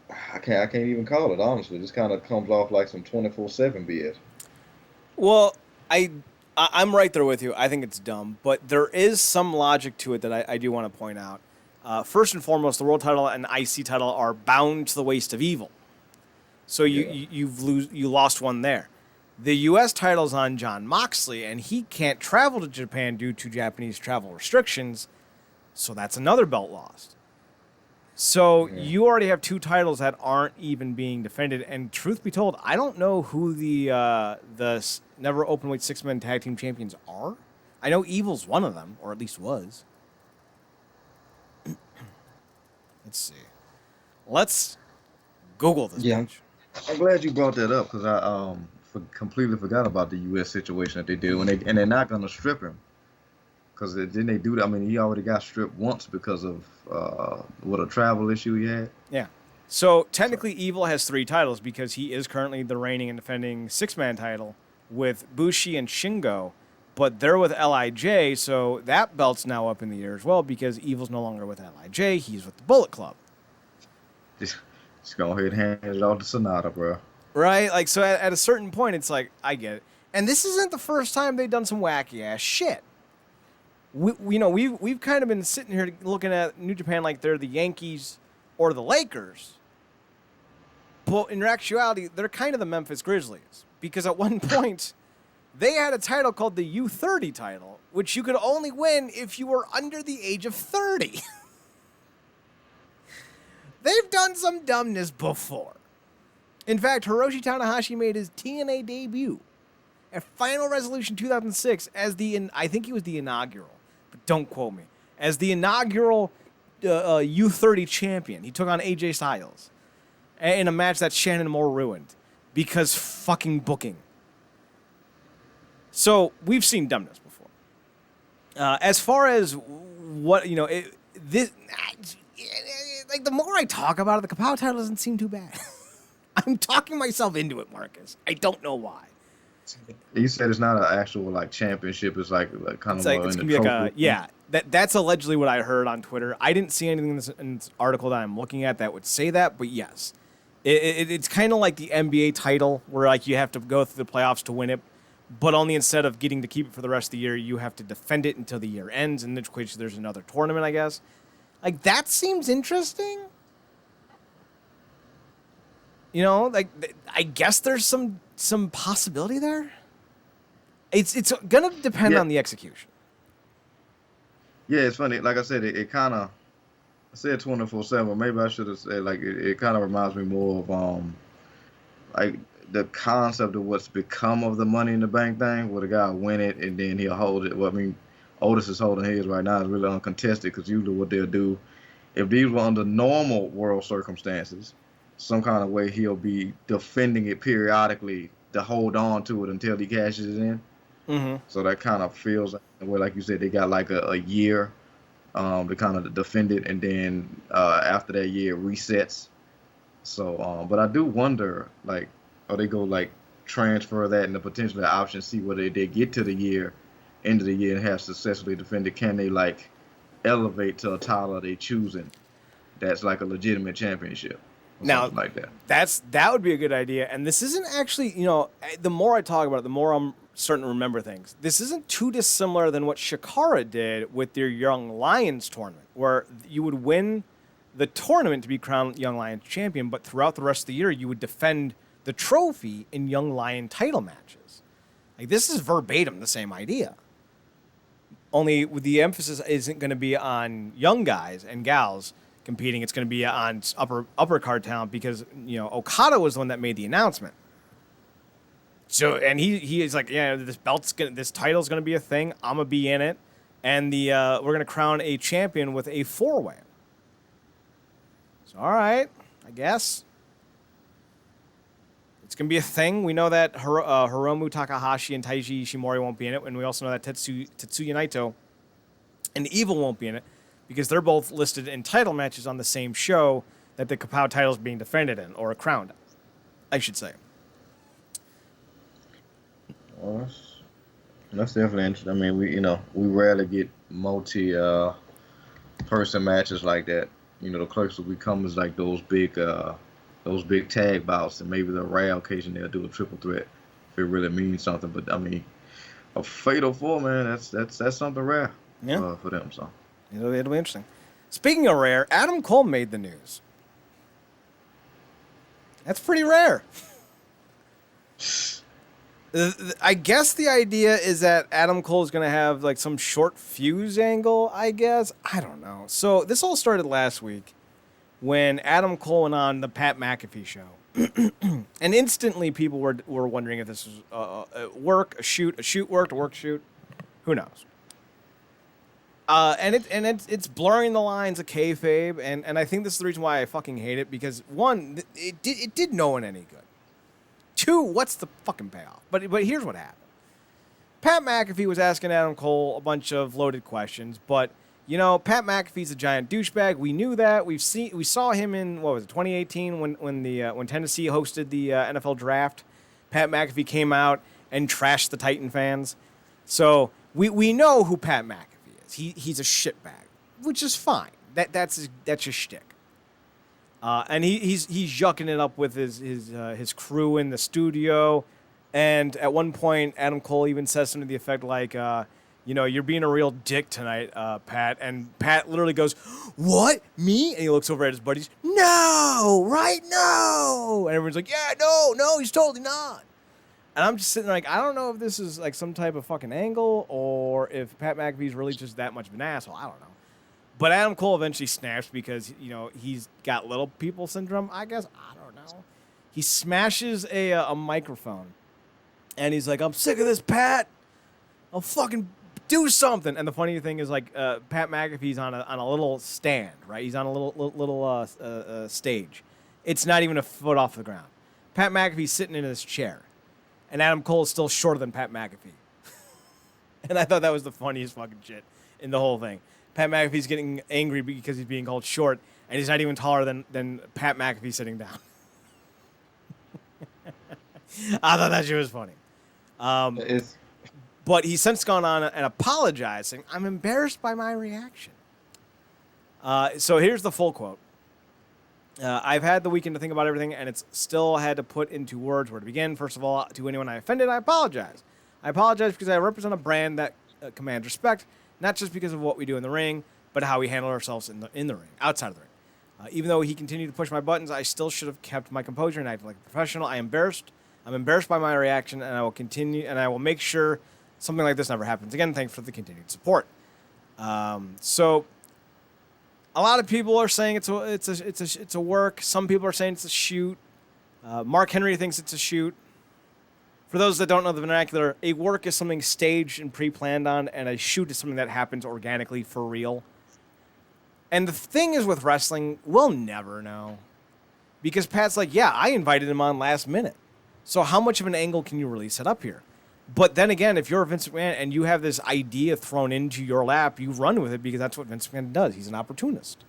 I can't even call it, honestly. This kind of comes off like some 24/7 BS. Well, I'm right there with you. I think it's dumb, but there is some logic to it that I do want to point out. First and foremost, the world title and IC title are bound to the waist of Evil, so you lost one there. The U.S. title's on Jon Moxley, and he can't travel to Japan due to Japanese travel restrictions, so that's another belt lost. So you already have 2 titles that aren't even being defended, and truth be told, I don't know who the never openweight 6-man tag team champions are. I know Evil's one of them, or at least was. Let's see. Let's Google this. Yeah. Bitch. I'm glad you brought that up because I completely forgot about the U.S. situation that they did and they're not gonna strip him because didn't they do that? I mean, he already got stripped once because of a travel issue he had. Yeah. So technically, Evil has 3 titles because he is currently the reigning and defending 6-man title with Bushi and Shingo, but they're with LIJ, so that belt's now up in the air as well because Evil's no longer with LIJ. He's with the Bullet Club. Just go ahead and hand it off to Sonata, bro. Right? Like, so at a certain point, it's like, I get it. And this isn't the first time they've done some wacky-ass shit. We've kind of been sitting here looking at New Japan like they're the Yankees or the Lakers. But in actuality, they're kind of the Memphis Grizzlies. Because at one point, they had a title called the U30 title, which you could only win if you were under the age of 30. They've done some dumbness before. In fact, Hiroshi Tanahashi made his TNA debut at Final Resolution 2006 as I think he was the inaugural, but don't quote me, as the inaugural U30 champion. He took on AJ Styles in a match that Shannon Moore ruined because fucking booking. So we've seen dumbness before. As far as what, like the more I talk about it, the Kapow title doesn't seem too bad. I'm talking myself into it, Marcus. I don't know why. You said it's not an actual like championship. It's like kind of It's gonna be like that's allegedly what I heard on Twitter. I didn't see anything in this article that I'm looking at that would say that, but yes, it's kind of like the NBA title where like you have to go through the playoffs to win it, but only instead of getting to keep it for the rest of the year, you have to defend it until the year ends, in which case there's another tournament, I guess. Like that seems interesting. Like I guess there's some possibility there. It's gonna depend on the execution. Yeah, it's funny. Like I said, it kind of I said 24/7, but maybe I should have said like it kind of reminds me more of like the concept of what's become of the Money in the Bank thing, where the guy win it and then he'll hold it. Well, I mean, Otis is holding his right now is really uncontested because usually what they'll do, if these were under normal world circumstances, some kind of way he'll be defending it periodically to hold on to it until he cashes it in. Mm-hmm. So that kind of feels like you said, they got like a year to kind of defend it, and then after that year it resets. So, but I do wonder, like, are they go like transfer that and the potential option, see whether they get to the end of the year and have successfully defended, can they like elevate to a title they choosing that's like a legitimate championship? or Now, something like that. that would be a good idea. And this isn't actually, the more I talk about it, the more I'm starting to remember things. This isn't too dissimilar than what Shikara did with their Young Lions tournament, where you would win the tournament to be crowned Young Lions champion, but throughout the rest of the year, you would defend the trophy in Young Lion title matches. Like, this is verbatim the same idea. Only with the emphasis isn't going to be on young guys and gals competing. It's going to be on upper card talent because, Okada was the one that made the announcement. So, and he is like, yeah, this title's going to be a thing. I'm going to be in it. And we're going to crown a champion with a 4-way. So, all right, I guess. It's going to be a thing. We know that Hiromu Takahashi and Taiji Ishimori won't be in it. And we also know that Tetsuya Naito and Evil won't be in it because they're both listed in title matches on the same show that the Kapow title is being defended in, or crowned, I should say. Well, that's definitely interesting. I mean, we rarely get multi-person matches like that. The clerks will become as like those big tag bouts, and maybe the rare occasion they'll do a triple threat if it really means something. But I mean, a fatal 4, man, that's something rare for them. So it'll be interesting. Speaking of rare, Adam Cole made the news. That's pretty rare. I guess the idea is that Adam Cole is going to have like some short fuse angle, I guess. I don't know. So this all started last week when Adam Cole went on the Pat McAfee show. And instantly people were wondering if this was a work, a shoot worked, a work shoot. Who knows? And it's blurring the lines of kayfabe, and I think this is the reason why I fucking hate it, because one, it did no one any good. 2, what's the fucking payoff? But here's what happened. Pat McAfee was asking Adam Cole a bunch of loaded questions, but Pat McAfee's a giant douchebag. We knew that. We saw him in 2018 when Tennessee hosted the NFL draft. Pat McAfee came out and trashed the Titan fans. So we know who Pat McAfee is. He's a shitbag, which is fine. That's his shtick. And he's yucking it up with his crew in the studio. And at one point, Adam Cole even says something to the effect like, you're being a real dick tonight, Pat. And Pat literally goes, what? Me? And he looks over at his buddies. No, right? No. And everyone's like, yeah, no, he's totally not. And I'm just sitting there like, I don't know if this is like some type of fucking angle or if Pat McAfee's really just that much of an asshole. I don't know. But Adam Cole eventually snaps because, he's got little people syndrome, I guess. I don't know. He smashes a microphone. And he's like, I'm sick of this, Pat. I'll fucking do something. And the funny thing is, like, Pat McAfee's on a little stand, right? He's on a little stage. It's not even a foot off the ground. Pat McAfee's sitting in his chair. And Adam Cole is still shorter than Pat McAfee. And I thought that was the funniest fucking shit in the whole thing. Pat McAfee's getting angry because he's being called short, and he's not even taller than Pat McAfee sitting down. I thought that shit was funny. But he's since gone on and apologized, saying, I'm embarrassed by my reaction. So here's the full quote. I've had the weekend to think about everything, and it's still had to put into words where to begin. First of all, to anyone I offended, I apologize. I apologize because I represent a brand that commands respect, not just because of what we do in the ring, but how we handle ourselves in the ring, outside of the ring. Even though he continued to push my buttons, I still should have kept my composure and acted like a professional. I'm embarrassed by my reaction, and I will continue, and I will make sure something like this never happens again. Thanks for the continued support. So a lot of people are saying it's a work. Some people are saying it's a shoot. Mark Henry thinks it's a shoot. For those that don't know the vernacular, a work is something staged and pre-planned on, and a shoot is something that happens organically for real. And the thing is with wrestling, we'll never know. Because Pat's like, yeah, I invited him on last minute. So how much of an angle can you really set up here? But then again, if you're Vince McMahon and you have this idea thrown into your lap, you run with it because that's what Vince McMahon does. He's an opportunist.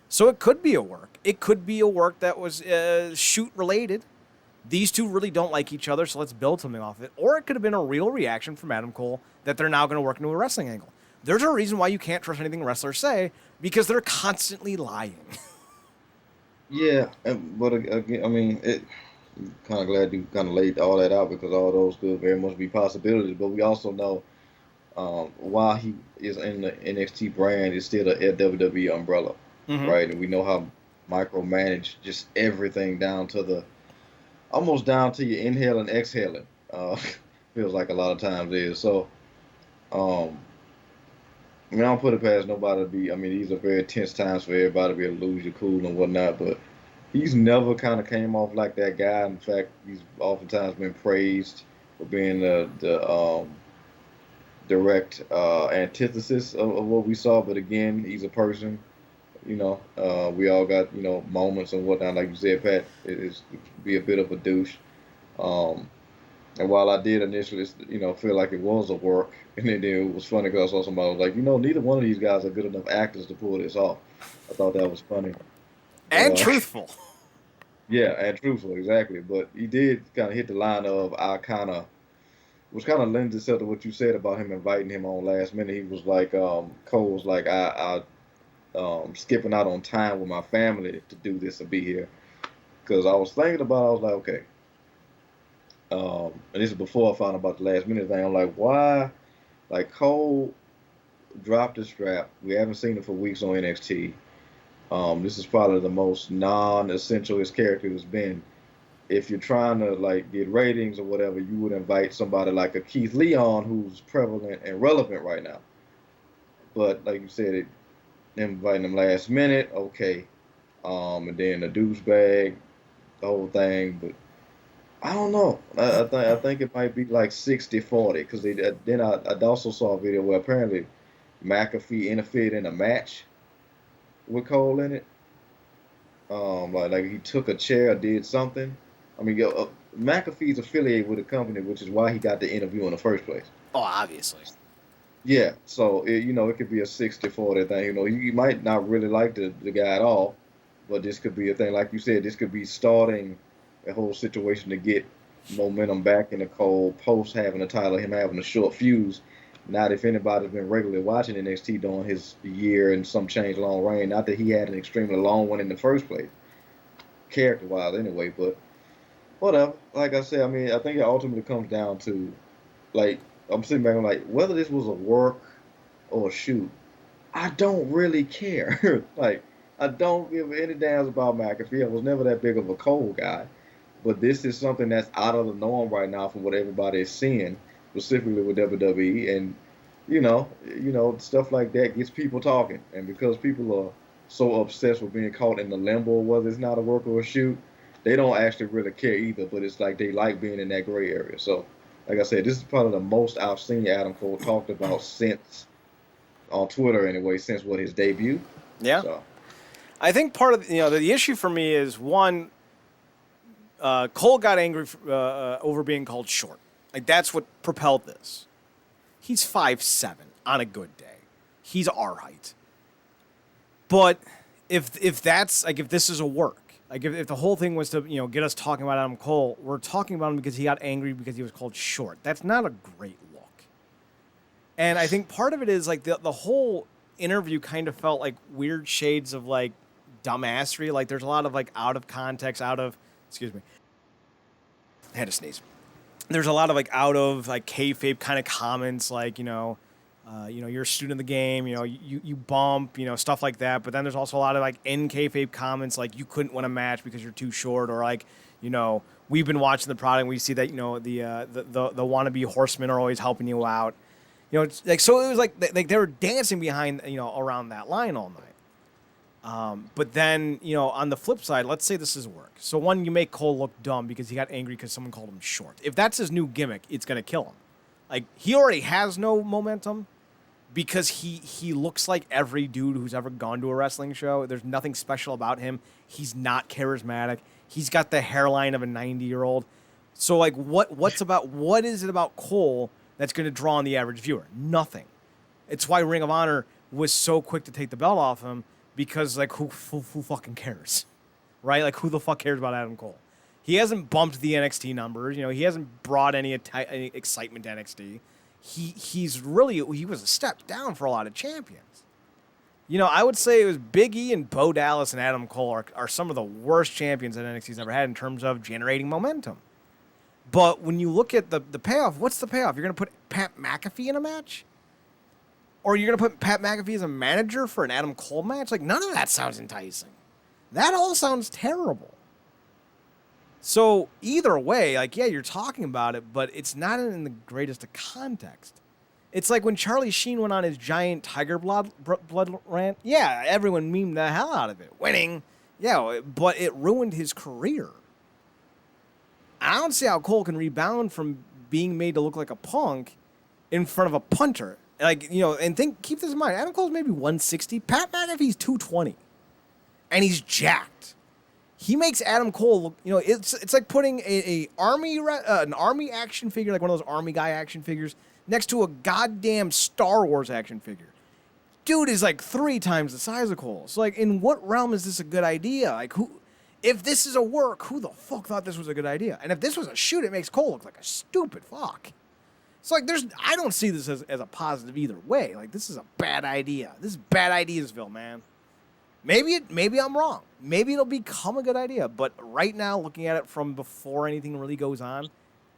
So it could be a work. It could be a work that was shoot-related. These two really don't like each other, so let's build something off it. Or it could have been a real reaction from Adam Cole that they're now going to work into a wrestling angle. There's a reason why you can't trust anything wrestlers say, because they're constantly lying. Yeah, but again, I mean, it kind of glad you kind of laid all that out because all those could very much be possibilities. But we also know while he is in the NXT brand, it's still a WWE umbrella, Mm-hmm. right? And we know how micromanaged just everything down to the almost down to your inhaling, exhaling. Feels like a lot of times is. So, um, I mean, I don't put it past nobody to be. I mean, these are very tense times for everybody to be able to lose your cool and whatnot. But he's never kind of came off like that guy. In fact, he's oftentimes been praised for being the direct antithesis of what we saw. But again, he's a person. We all got moments and whatnot. Like you said, Pat, it be a bit of a douche. Um, and while I did initially, feel like it was a work, and then it was funny because I saw somebody was like, neither one of these guys are good enough actors to pull this off. I thought that was funny. But And truthful. yeah, and truthful, exactly. But he did kind of hit the line of which kind of lends itself to what you said about him inviting him on last minute. He was like, Cole was like, I skipping out on time with my family to do this and be here. Because I was thinking about it, I was like, okay. And this is before I found out about the last minute thing. I'm like, why? Like, Cole dropped the strap. We haven't seen him for weeks on NXT. This is probably the most non-essential his character has been. If you're trying to like get ratings or whatever, you would invite somebody like a Keith Leon who's prevalent and relevant right now. But like you said, inviting him last minute, okay. And then the douchebag, the whole thing. But I don't know. I think it might be like 60-40 because then I also saw a video where apparently McAfee interfered in a match with Cole in it. Like he took a chair or did something. I mean, McAfee's affiliated with a company, which is why he got the interview in the first place. Oh, obviously. Yeah, so it could be a 60-40 thing. You might not really like the guy at all, but this could be a thing. Like you said, this could be starting a whole situation to get momentum back in the cold post having a title, him having a short fuse. Not if anybody's been regularly watching NXT during his year and some change long reign. Not that he had an extremely long one in the first place, character-wise anyway, but whatever. Like I said, I mean, I think it ultimately comes down to, like, I'm sitting back and I'm like, whether this was a work or a shoot, I don't really care. Like, I don't give any damns about McAfee. I was never that big of a Cole guy. But this is something that's out of the norm right now from what everybody is seeing, specifically with WWE. And, stuff like that gets people talking. And because people are so obsessed with being caught in the limbo, whether it's not a work or a shoot, they don't actually really care either. But it's like they like being in that gray area. So, like I said, this is probably the most I've seen Adam Cole talked about since, on Twitter anyway, since his debut. Yeah. So. I think part of the issue for me is one. Cole got angry over being called short. Like that's what propelled this. He's 5'7" on a good day. He's our height. But if that's like if this is a work, like if the whole thing was to get us talking about Adam Cole, we're talking about him because he got angry because he was called short. That's not a great look. And I think part of it is like the whole interview kind of felt like weird shades of like dumbassery. Like there's a lot of like out of context, excuse me. I had to sneeze. There's a lot of like out of like kayfabe kind of comments, like you're a student of the game, you bump, stuff like that. But then there's also a lot of like in kayfabe comments, like you couldn't win a match because you're too short, or like we've been watching the product, and we see that the wannabe horsemen are always helping you out, it's like so it was like they were dancing behind around that line all night. But then, on the flip side, let's say this is work. So one, you make Cole look dumb because he got angry because someone called him short. If that's his new gimmick, it's going to kill him. Like, he already has no momentum because he looks like every dude who's ever gone to a wrestling show. There's nothing special about him. He's not charismatic. He's got the hairline of a 90-year-old. So, like, what is it about Cole that's going to draw on the average viewer? Nothing. It's why Ring of Honor was so quick to take the belt off him. Because, like, who fucking cares, right? Like, who the fuck cares about Adam Cole? He hasn't bumped the NXT numbers. He hasn't brought any excitement to NXT. He was a step down for a lot of champions. You know, I would say it was Big E and Bo Dallas and Adam Cole are some of the worst champions that NXT's ever had in terms of generating momentum. But when you look at the payoff, what's the payoff? You're going to put Pat McAfee in a match? Or you're going to put Pat McAfee as a manager for an Adam Cole match? Like, none of that sounds enticing. That all sounds terrible. So either way, like, yeah, you're talking about it, but it's not in the greatest of context. It's like when Charlie Sheen went on his giant tiger blood rant. Yeah, everyone memed the hell out of it. Winning. Yeah, but it ruined his career. I don't see how Cole can rebound from being made to look like a punk in front of a punter. Like, you know, and keep this in mind. Adam Cole's maybe 160. Pat McAfee's 220. And he's jacked. He makes Adam Cole look, you know, it's like putting an army action figure, like one of those army guy action figures, next to a goddamn Star Wars action figure. Dude is like 3 times the size of Cole. So, like, in what realm is this a good idea? Like, if this is a work, who the fuck thought this was a good idea? And if this was a shoot, it makes Cole look like a stupid fuck. It's like, I don't see this as a positive either way. Like, this is a bad idea. This is bad ideasville, man. Maybe I'm wrong. Maybe it'll become a good idea. But right now, looking at it from before anything really goes on,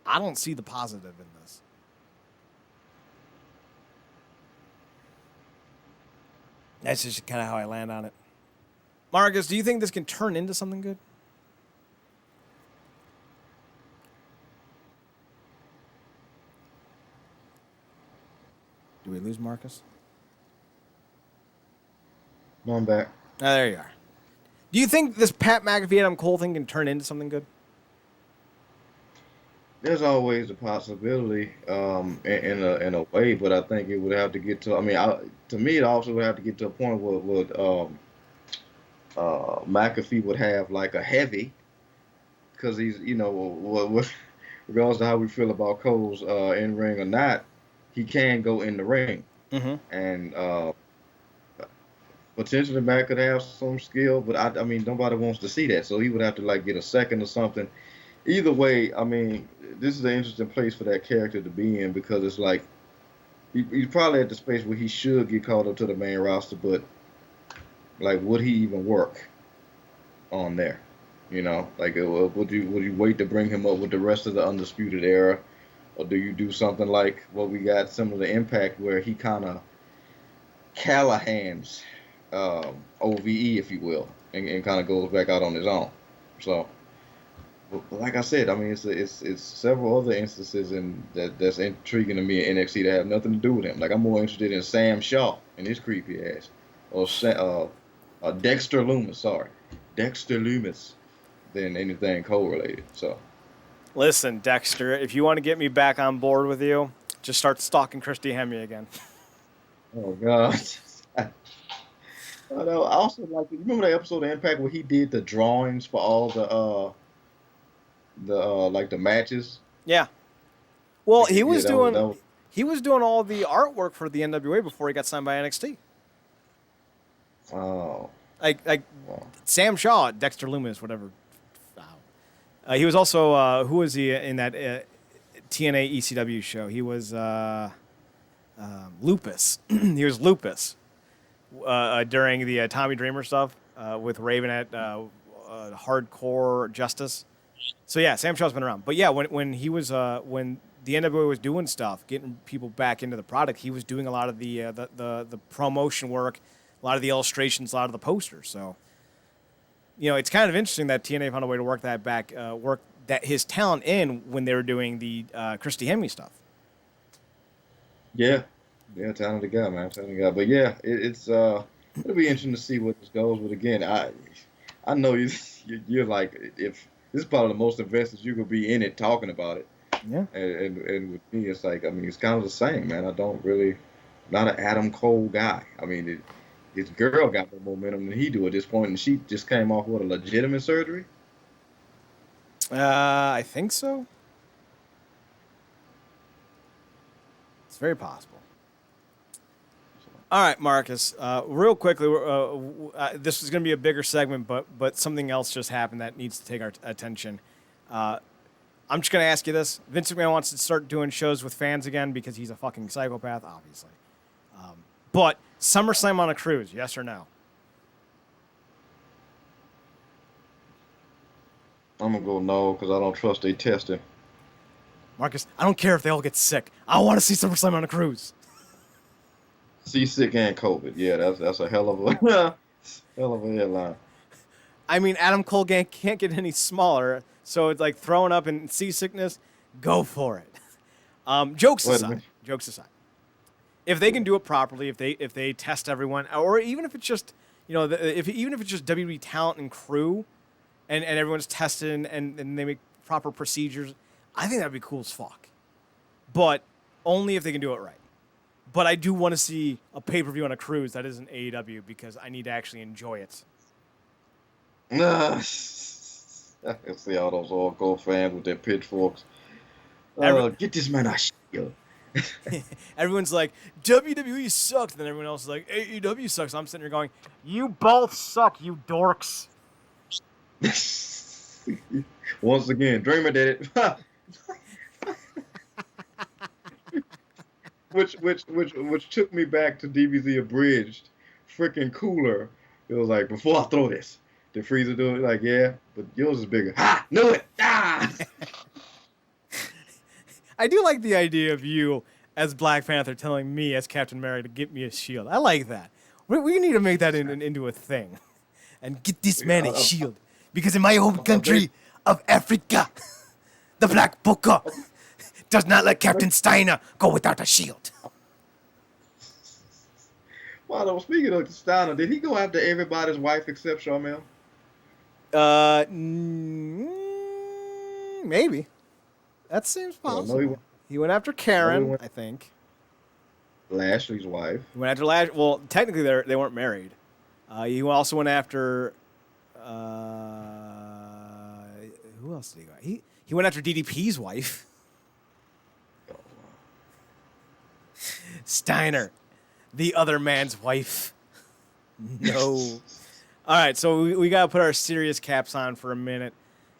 I don't see the positive in this. That's just kind of how I land on it. Marcus, do you think this can turn into something good? Do we lose Marcus? No, I'm back. Oh, there you are. Do you think this Pat McAfee Adam Cole thing can turn into something good? There's always a possibility, in a way, but I think it would have to get to. I mean, to me, it also would have to get to a point where McAfee would have like a heavy, because he's, you know, regardless of how we feel about Cole's in ring or not, he can go in the ring, and potentially Mac could have some skill, but I mean, nobody wants to see that, so he would have to like get a second or something. Either way, I mean, this is an interesting place for that character to be in, because it's like he's probably at the space where he should get called up to the main roster, but like, would he even work on there? You know, like, would you wait to bring him up with the rest of the Undisputed Era, or do you do something like what we got similar to Impact, where he kind of Callahan's OVE, if you will, and kind of goes back out on his own? So. But like I said, I mean, it's several other instances that's intriguing to me in NXT that have nothing to do with him. Like, I'm more interested in Sam Shaw and his creepy ass, or Dexter Loomis, than anything Cole related. So, listen, Dexter, if you want to get me back on board with you, just start stalking Christy Hemme again. Oh God. I also like. You remember that episode of Impact where he did the drawings for all the matches? Yeah. Well, he was doing all the artwork for the NWA before he got signed by NXT. Oh. Like Sam Shaw, Dexter Loomis, whatever. He was also who was he in that TNA ECW show? He was Lupus. He was Lupus during the Tommy Dreamer stuff with Raven at Hardcore Justice. So yeah, Sam Shaw's been around, but yeah, when he was when the NWA was doing stuff, getting people back into the product, he was doing a lot of the promotion work, a lot of the illustrations, a lot of the posters. So, you know, it's kind of interesting that TNA found a way to work that his talent in when they were doing the Christy Hemme stuff. Yeah, talented guy, man, talented guy. But yeah, it'll be interesting to see where this goes. But again, I know you're like, if this is probably the most invested you could be in it, talking about it. Yeah. And with me, it's like, I mean, it's kind of the same, man. I don't really, not an Adam Cole guy. I mean, his girl got more momentum than he do at this point, and she just came off with a legitimate surgery. I think so. It's very possible. All right, Marcus. Real quickly, this is going to be a bigger segment, but something else just happened that needs to take our attention. I'm just going to ask you this. Vince McMahon wants to start doing shows with fans again because he's a fucking psychopath, obviously. But SummerSlam on a cruise, yes or no? I'm gonna go no because I don't trust they testing. Marcus, I don't care if they all get sick. I want to see SummerSlam on a cruise. Seasick and COVID. Yeah, that's a hell of a hell of a headline. I mean, Adam Cole can't get any smaller, so it's like throwing up and seasickness. Go for it. Jokes aside, if they can do it properly, if they test everyone, or even if it's just even if it's just WWE talent and crew, and everyone's tested and they make proper procedures, I think that'd be cool as fuck. But only if they can do it right. But I do want to see a pay-per-view on a cruise that isn't AEW because I need to actually enjoy it. I can see all those hardcore fans with their pitchforks. Get this man a shield. Everyone's like, WWE sucks. Then everyone else is like, AEW sucks. I'm sitting here going, you both suck, you dorks. Once again, Dreamer did it. which took me back to DBZ Abridged. Freaking cooler. It was like, before I throw this, the Freezer do it like, yeah, but yours is bigger. Ha! Knew it! Ah! I do like the idea of you as Black Panther telling me as Captain America to get me a shield. I like that. We need to make that into a thing. And get this man a shield. Because in my home country of Africa, the Black Booker does not let Captain Steiner go without a shield. Well, speaking of Steiner, did he go after everybody's wife except Sharmell? Maybe. That seems possible. He went after Karen, I think. Lashley's wife. He went after Lashley. Well, technically they weren't married. He also went after. Who else did he go? He went after DDP's wife. Steiner, the other man's wife. No. All right, so we gotta put our serious caps on for a minute.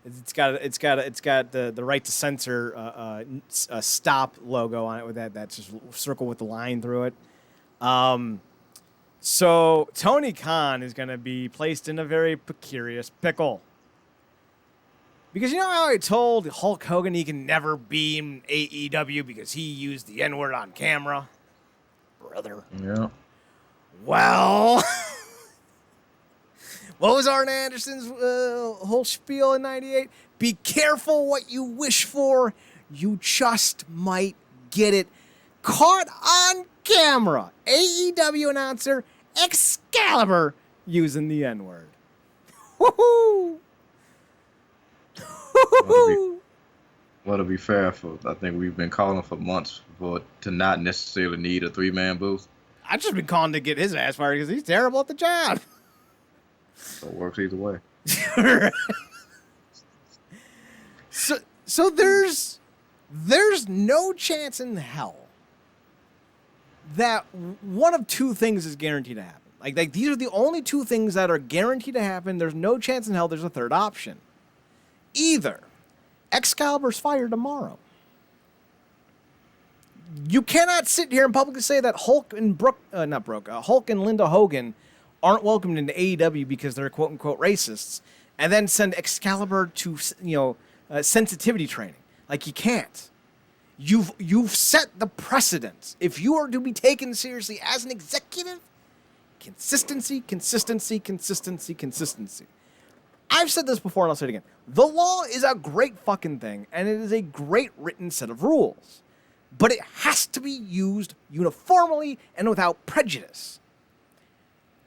It's got the right to censor a stop logo on it with that just circle with the line through it. So Tony Khan is gonna be placed in a very precarious pickle. Because you know how I told Hulk Hogan he can never be in AEW because he used the N-word on camera? Brother. Yeah. Well, what was Arn Anderson's whole spiel in 98? Be careful what you wish for. You just might get it. Caught on camera. AEW announcer Excalibur using the N-word. Woohoo! Well, to be fair, I think we've been calling for months to not necessarily need a 3-man booth. I've just been calling to get his ass fired because he's terrible at the job. So it works either way. So there's no chance in hell that one of two things is guaranteed to happen. Like these are the only two things that are guaranteed to happen. There's no chance in hell there's a third option. Either Excalibur's fired tomorrow. You cannot sit here and publicly say that Hulk and Hulk and Linda Hogan aren't welcomed into AEW because they're quote unquote racists, and then send Excalibur to sensitivity training. Like you can't. You've set the precedent. If you are to be taken seriously as an executive, consistency. I've said this before and I'll say it again. The law is a great fucking thing, and it is a great written set of rules. But it has to be used uniformly and without prejudice.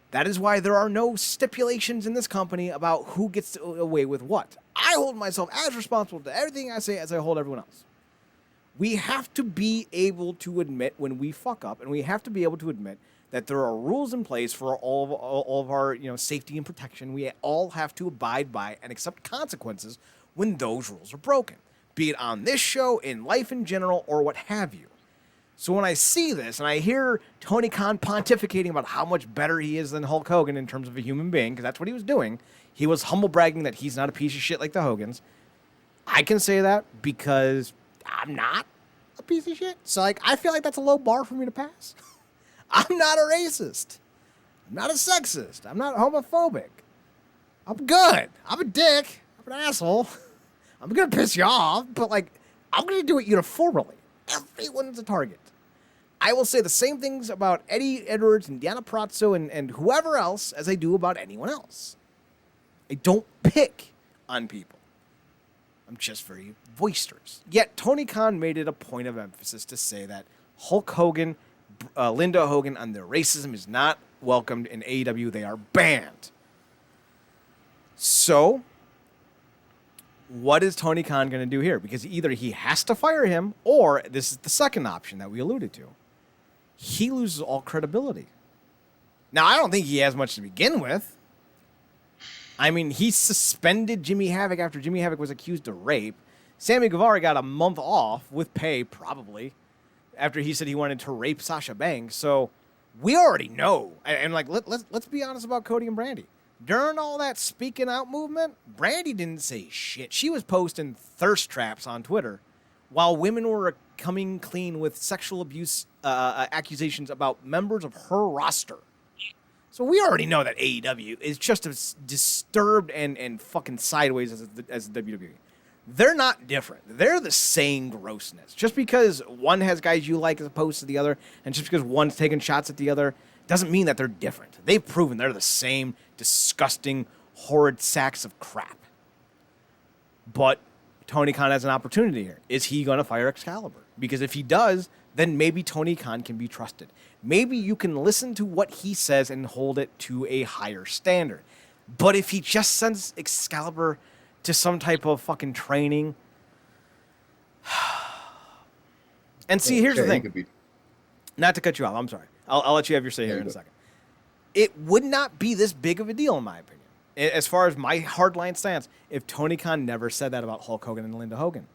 That is why there are no stipulations in this company about who gets away with what. I hold myself as responsible to everything I say as I hold everyone else. We have to be able to admit when we fuck up, and we have to be able to admit that there are rules in place for all of our safety and protection. We all have to abide by and accept consequences when those rules are broken, be it on this show, in life in general, or what have you. So when I see this and I hear Tony Khan pontificating about how much better he is than Hulk Hogan in terms of a human being, because that's what he was doing, he was humble bragging that he's not a piece of shit like the Hogans. I can say that because I'm not a piece of shit. So I feel like that's a low bar for me to pass. I'm not a racist. I'm not a sexist. I'm not homophobic. I'm good. I'm a dick. I'm an asshole. I'm going to piss you off, but, like, I'm going to do it uniformly. Everyone's a target. I will say the same things about Eddie Edwards and Deanna Pratzo and whoever else as I do about anyone else. I don't pick on people. I'm just very boisterous. Yet Tony Khan made it a point of emphasis to say that Hulk Hogan, Linda Hogan, and their racism is not welcomed in AEW. They are banned. So, what is Tony Khan going to do here? Because either he has to fire him, or this is the second option that we alluded to. He loses all credibility. Now, I don't think he has much to begin with. I mean, he suspended Jimmy Havoc after Jimmy Havoc was accused of rape. Sammy Guevara got a month off with pay, probably, after he said he wanted to rape Sasha Banks. So we already know. And like, let's be honest about Cody and Brandy. During all that speaking out movement, Brandy didn't say shit. She was posting thirst traps on Twitter while women were coming clean with sexual abuse accusations about members of her roster. So we already know that AEW is just as disturbed and fucking sideways as the WWE. They're not different. They're the same grossness. Just because one has guys you like as opposed to the other, and just because one's taking shots at the other, doesn't mean that they're different. They've proven they're the same disgusting, horrid sacks of crap. But Tony Khan has an opportunity here. Is he going to fire Excalibur? Because if he does, then maybe Tony Khan can be trusted. Maybe you can listen to what he says and hold it to a higher standard. But if he just sends Excalibur to some type of fucking training... And see, here's the thing. Not to cut you off, I'm sorry. I'll let you have your say here in a second. It would not be this big of a deal, in my opinion, as far as my hardline stance, if Tony Khan never said that about Hulk Hogan and Linda Hogan.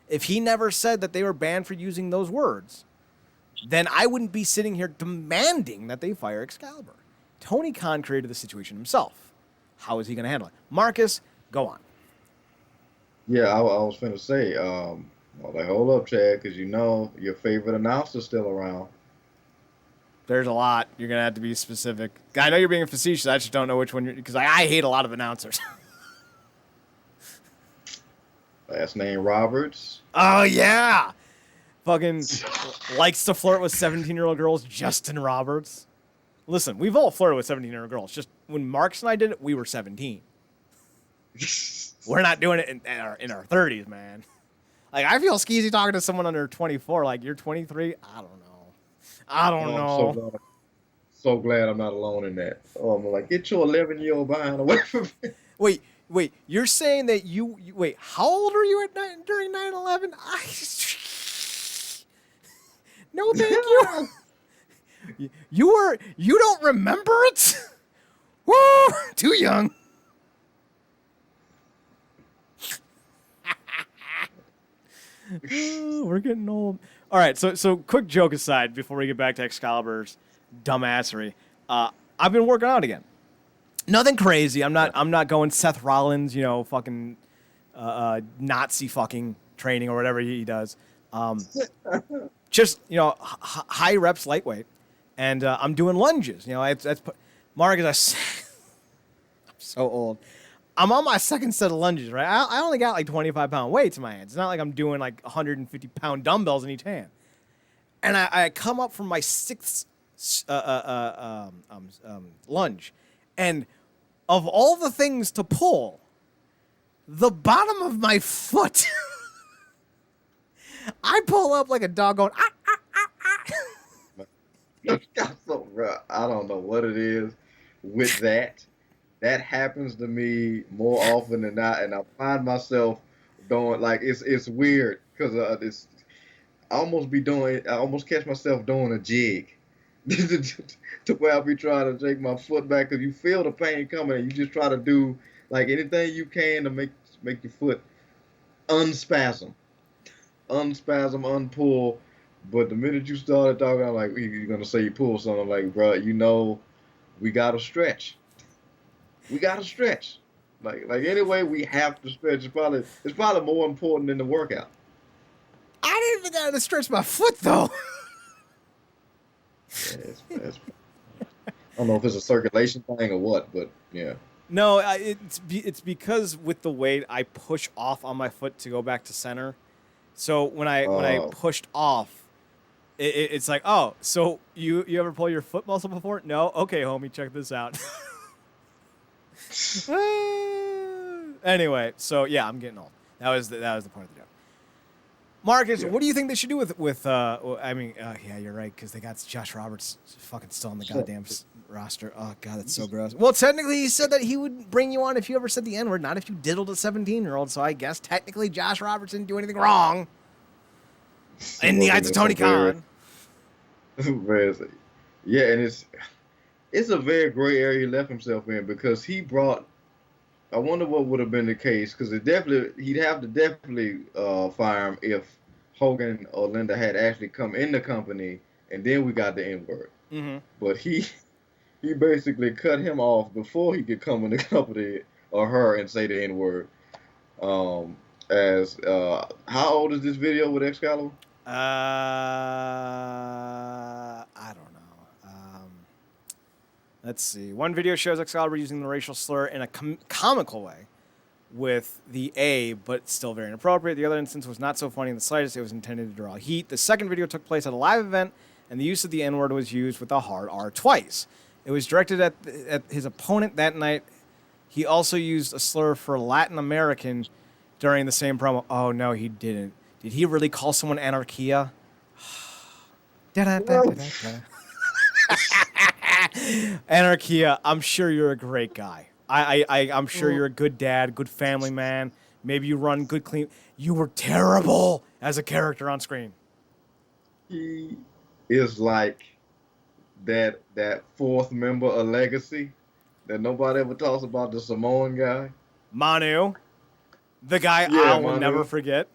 If he never said that they were banned for using those words, then I wouldn't be sitting here demanding that they fire Excalibur. Tony Khan created the situation himself. How is he going to handle it? Marcus, go on. Yeah, I was finna say, well, like, hold up, Chad, because you know your favorite announcer's still around. There's a lot. You're going to have to be specific. I know you're being facetious. I just don't know which one you're... Because I hate a lot of announcers. Last name Roberts. Oh, yeah. Fucking likes to flirt with 17-year-old girls, Justin Roberts. Listen, we've all flirted with 17-year-old girls. Just when Marcus and I did it, we were 17. We're not doing it in our 30s, man. Like, I feel skeezy talking to someone under 24. Like, you're 23? I don't know. I'm so glad I'm not alone in that. Oh, I'm like, get your 11-year-old behind away from me. Wait, you're saying that you wait, how old are you during 9/11? No, thank you. You don't remember it? Woo, too young. We're getting old. All right, so quick joke aside before we get back to Excalibur's dumbassery. I've been working out again. Nothing crazy. I'm not going Seth Rollins, fucking Nazi fucking training or whatever he does. Just high reps, lightweight, and I'm doing lunges. Marcus, I'm so old. I'm on my second set of lunges, right? I only got like 25-pound weights in my hands. It's not like I'm doing like 150-pound dumbbells in each hand. And I come up from my sixth lunge, and of all the things to pull, the bottom of my foot, I pull up like a dog going, ah, ah, ah, ah. I don't know what it is with that. That happens to me more often than not, and I find myself doing, like, it's weird because I almost catch myself doing a jig to where I'll be trying to take my foot back because you feel the pain coming and you just try to do like anything you can to make your foot unspasm, unpull. But the minute you started talking, I'm like, you're going to say you pull something. I'm like, bro, we got to stretch. Like anyway, we have to stretch. It's probably more important than the workout. I didn't even got to stretch my foot though. It's I don't know if it's a circulation thing or what, but yeah. No, it's because with the weight, I push off on my foot to go back to center. So when I pushed off, it's like, oh, so you ever pull your foot muscle before? No? Okay, homie, check this out. Anyway, so yeah, I'm getting old. That was the point of the joke. Marcus, what do you think they should do with yeah, you're right, because they got Josh Roberts fucking still on the goddamn roster. Oh, God, that's so gross. Well, technically, he said that he would bring you on if you ever said the N-word, not if you diddled a 17-year-old, so I guess technically Josh Roberts didn't do anything wrong in the eyes of Tony Khan. Yeah, and it's a very gray area he left himself in, because he brought, I wonder what would have been the case, because he'd have to definitely fire him if Hogan or Linda had actually come in the company, and then we got the N-word. Mm-hmm. But he basically cut him off before he could come in the company or her and say the N-word. How old is this video with Excalibur? I don't know. Let's see. One video shows Excalibur using the racial slur in a comical way with the A, but still very inappropriate. The other instance was not so funny in the slightest. It was intended to draw heat. The second video took place at a live event, and the use of the N-word was used with a hard R twice. It was directed at his opponent that night. He also used a slur for Latin American during the same promo. Oh, no, he didn't. Did he really call someone Anarchia? Anarchia, I'm sure you're a great guy. I'm sure you're a good dad, good family man. Maybe you run good, clean. You were terrible as a character on screen. He is like that fourth member of Legacy that nobody ever talks about, the Samoan guy. Manu, the guy I will never forget.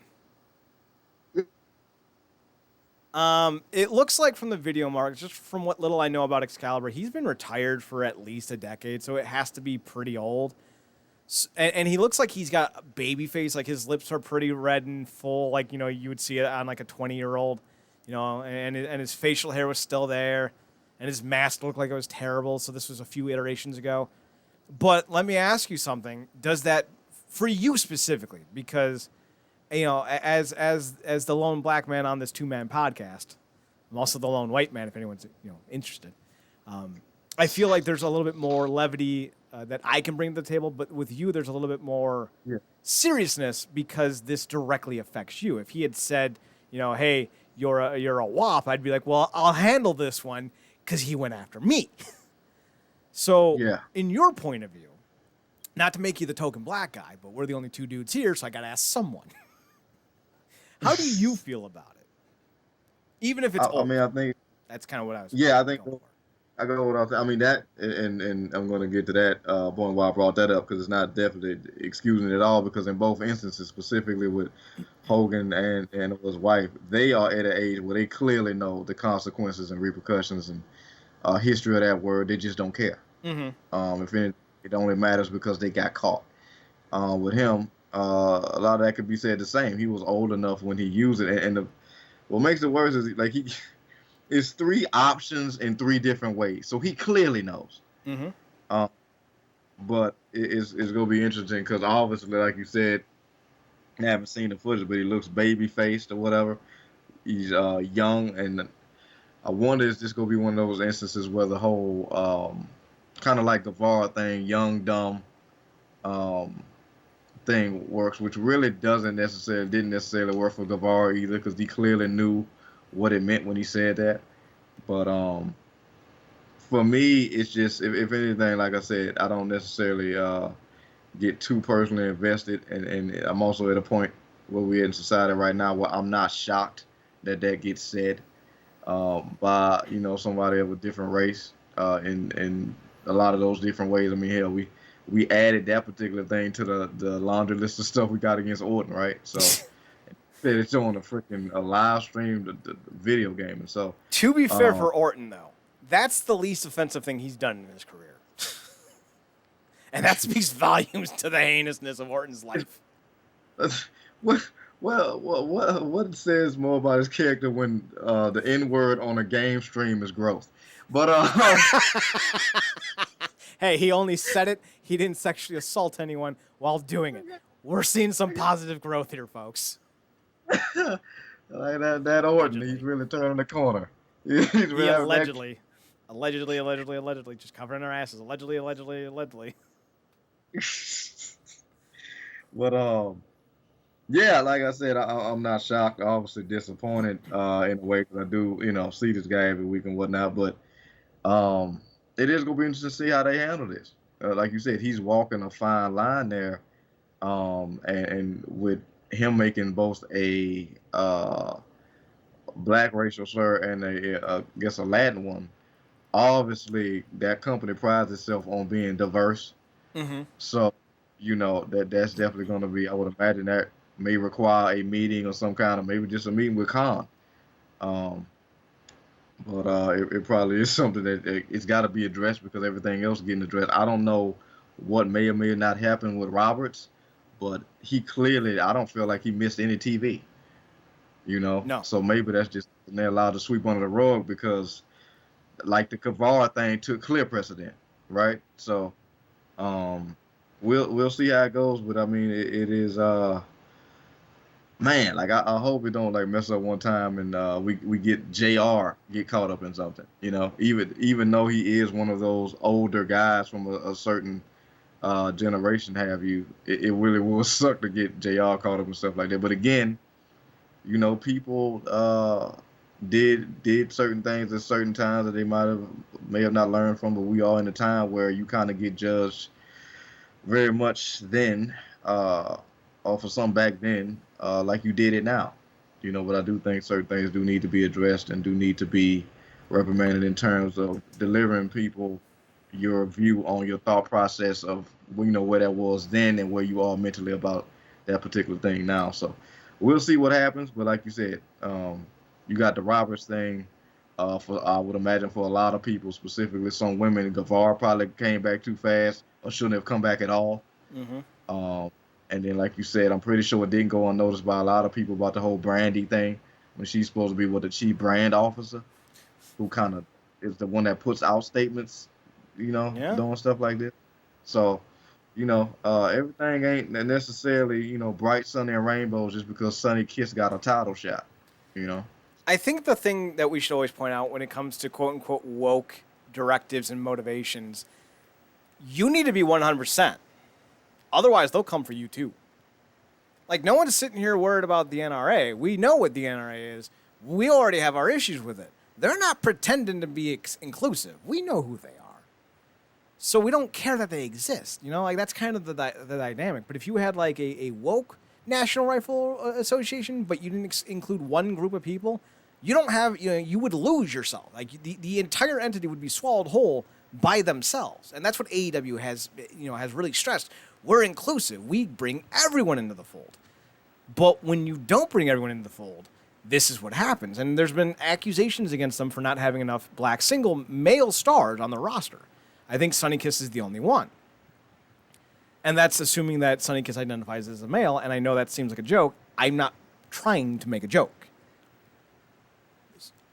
It looks like from the video, Mark, just from what little I know about Excalibur, he's been retired for at least a decade, so it has to be pretty old. And he looks like he's got a baby face, like his lips are pretty red and full, like, you know, you would see it on like a 20-year-old, you know, and his facial hair was still there, and his mask looked like it was terrible, so this was a few iterations ago. But let me ask you something. Does that, for you specifically, because, you know, as the lone black man on this two-man podcast, I'm also the lone white man if anyone's, you know, interested. I feel like there's a little bit more levity that I can bring to the table, but with you, there's a little bit more seriousness because this directly affects you. If he had said, you know, hey, you're a wop, I'd be like, well, I'll handle this one because he went after me. So, in your point of view, not to make you the token black guy, but we're the only two dudes here, so I got to ask someone. How do you feel about it? Even if it's old. I mean, I think that's kind of what I was. Yeah, I think I go what I mean that, and I'm going to get to that point why I brought that up, because it's not definitely excusing it at all, because in both instances, specifically with Hogan and his wife, they are at an age where they clearly know the consequences and repercussions and history of that word. They just don't care. Mm-hmm. If it only matters because they got caught. With him, a lot of that could be said the same. He was old enough when he used it, and what makes it worse is like it's three options in three different ways, so he clearly knows. Mm-hmm. But it's going to be interesting because obviously, like you said, I haven't seen the footage, but he looks baby faced or whatever. He's young, and I wonder is this going to be one of those instances where the whole kind of like the VAR thing, young, dumb thing works, which really didn't necessarily work for Guevara either, because he clearly knew what it meant when he said that. But for me, it's just if anything, like I said, I don't necessarily get too personally invested, and I'm also at a point where we're in society right now where I'm not shocked that gets said by somebody of a different race in a lot of those different ways. I mean, hell, we added that particular thing to the laundry list of stuff we got against Orton, right? So it's on a live stream, the video game, and so. To be fair for Orton, though, that's the least offensive thing he's done in his career, and that speaks volumes to the heinousness of Orton's life. What Well, what says more about his character when the N word on a game stream is growth? But Hey, he only said it. He didn't sexually assault anyone while doing it. We're seeing some positive growth here, folks. like that Orton, Allegedly. he's really turning the corner. He's really Yeah, allegedly, just covering our asses. Allegedly. But yeah, like I said, I'm not shocked. Obviously disappointed in a way because I do, see this guy every week and whatnot. But it is gonna be interesting to see how they handle this. Like you said, he's walking a fine line there, and with him making both a black racial slur and I guess a Latin one. Obviously, that company prides itself on being diverse. Mm-hmm. So, that's definitely going to be. I would imagine that may require a meeting or some kind of maybe just a meeting with Khan. But it probably is something that it's got to be addressed because everything else is getting addressed. I don't know what may or may not happen with Roberts, but he clearly, I don't feel like he missed any TV. No. So maybe that's just they're allowed to sweep under the rug because, like the Kavar thing took clear precedent, right? So, we'll see how it goes, but I mean, it is man, like I hope it don't like mess up one time and we get JR get caught up in something, even though he is one of those older guys from a certain generation, it really will suck to get JR caught up and stuff like that. But again, people did certain things at certain times that they may have not learned from, but we are in a time where you kind of get judged very much then, or for some back then, like you did it now. But I do think certain things do need to be addressed and do need to be reprimanded in terms of delivering people your view on your thought process of where that was then and where you are mentally about that particular thing now. So we'll see what happens, but like you said, you got the Roberts thing. For I would imagine for a lot of people, specifically some women, Gavar probably came back too fast or shouldn't have come back at all. Mm-hmm. And then, like you said, I'm pretty sure it didn't go unnoticed by a lot of people about the whole Brandy thing when she's supposed to be the chief brand officer, who kind of is the one that puts out statements, doing stuff like this. So, everything ain't necessarily, bright, sunny, and rainbows just because Sonny Kiss got a title shot, I think the thing that we should always point out when it comes to quote unquote woke directives and motivations, you need to be 100%. Otherwise, they'll come for you too. Like, no one's sitting here worried about the NRA. We know what the NRA is. We already have our issues with it. They're not pretending to be inclusive. We know who they are. So we don't care that they exist. That's kind of the dynamic. But if you had like a woke National Rifle Association, but you didn't include one group of people, you don't have, you would lose yourself. Like the entire entity would be swallowed whole by themselves. And that's what AEW has really stressed. We're inclusive. We bring everyone into the fold. But when you don't bring everyone into the fold, this is what happens. And there's been accusations against them for not having enough black single male stars on the roster. I think Sonny Kiss is the only one. And that's assuming that Sonny Kiss identifies as a male, and I know that seems like a joke. I'm not trying to make a joke.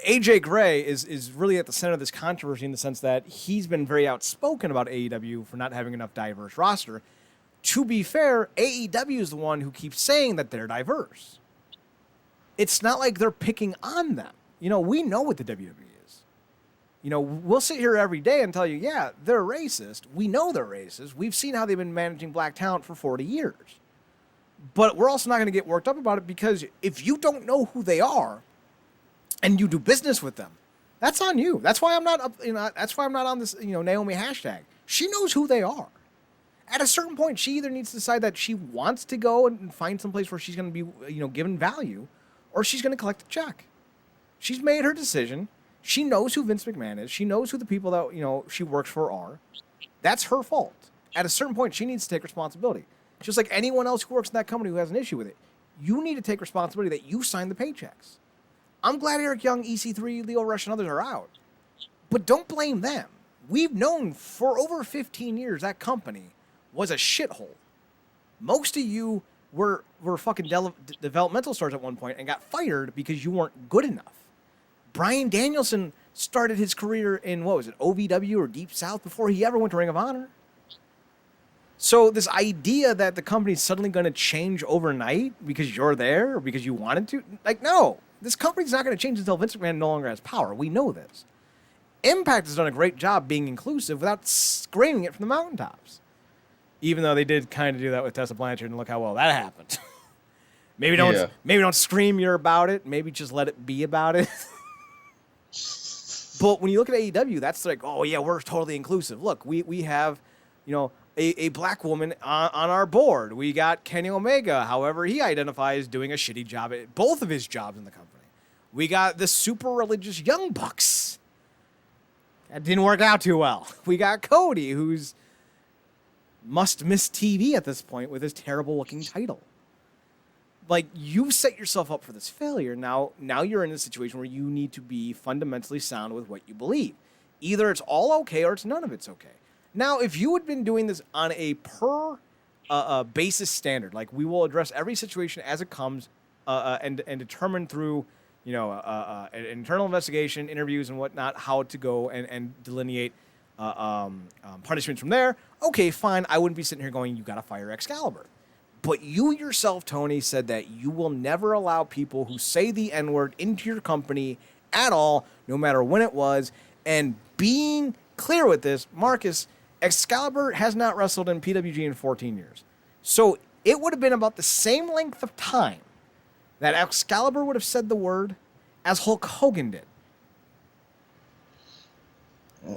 AJ Gray is really at the center of this controversy in the sense that he's been very outspoken about AEW for not having enough diverse roster. To be fair, AEW is the one who keeps saying that they're diverse. It's not like they're picking on them. We know what the WWE is. We'll sit here every day and tell you, yeah, they're racist. We know they're racist. We've seen how they've been managing black talent for 40 years. But we're also not going to get worked up about it because if you don't know who they are and you do business with them, that's on you. That's why I'm not that's why I'm not on this, Naomi hashtag. She knows who they are. At a certain point, she either needs to decide that she wants to go and find some place where she's going to be, given value, or she's going to collect a check. She's made her decision. She knows who Vince McMahon is. She knows who the people that, she works for are. That's her fault. At a certain point, she needs to take responsibility. Just like anyone else who works in that company who has an issue with it. You need to take responsibility that you signed the paychecks. I'm glad Eric Young, EC3, Leo Rush, and others are out. But don't blame them. We've known for over 15 years that company was a shithole. Most of you were fucking developmental stars at one point and got fired because you weren't good enough. Bryan Danielson started his career in, what was it, OVW or Deep South before he ever went to Ring of Honor. So this idea that the company's suddenly going to change overnight because you're there or because you wanted to, like, no. This company's not going to change until Vince McMahon no longer has power. We know this. Impact has done a great job being inclusive without screaming it from the mountaintops. Even though they did kind of do that with Tessa Blanchard, and look how well that happened. maybe don't scream you're about it. Maybe just let it be about it. But when you look at AEW, that's like, oh yeah, we're totally inclusive. Look, we have, a black woman on our board. We got Kenny Omega, however he identifies, doing a shitty job at both of his jobs in the company. We got the super religious Young Bucks. That didn't work out too well. We got Cody, who's must miss TV at this point with his terrible looking title. Like, you set yourself up for this failure. Now you're in a situation where you need to be fundamentally sound with what you believe. Either it's all okay or it's none of it's okay. Now, if you had been doing this on a per basis standard, like we will address every situation as it comes and determine through, an internal investigation, interviews and whatnot, how to go and delineate punishments from there. Okay, fine. I wouldn't be sitting here going, you got to fire Excalibur. But you yourself, Tony, said that you will never allow people who say the N-word into your company at all, no matter when it was. And being clear with this, Marcus, Excalibur has not wrestled in PWG in 14 years. So it would have been about the same length of time that Excalibur would have said the word as Hulk Hogan did.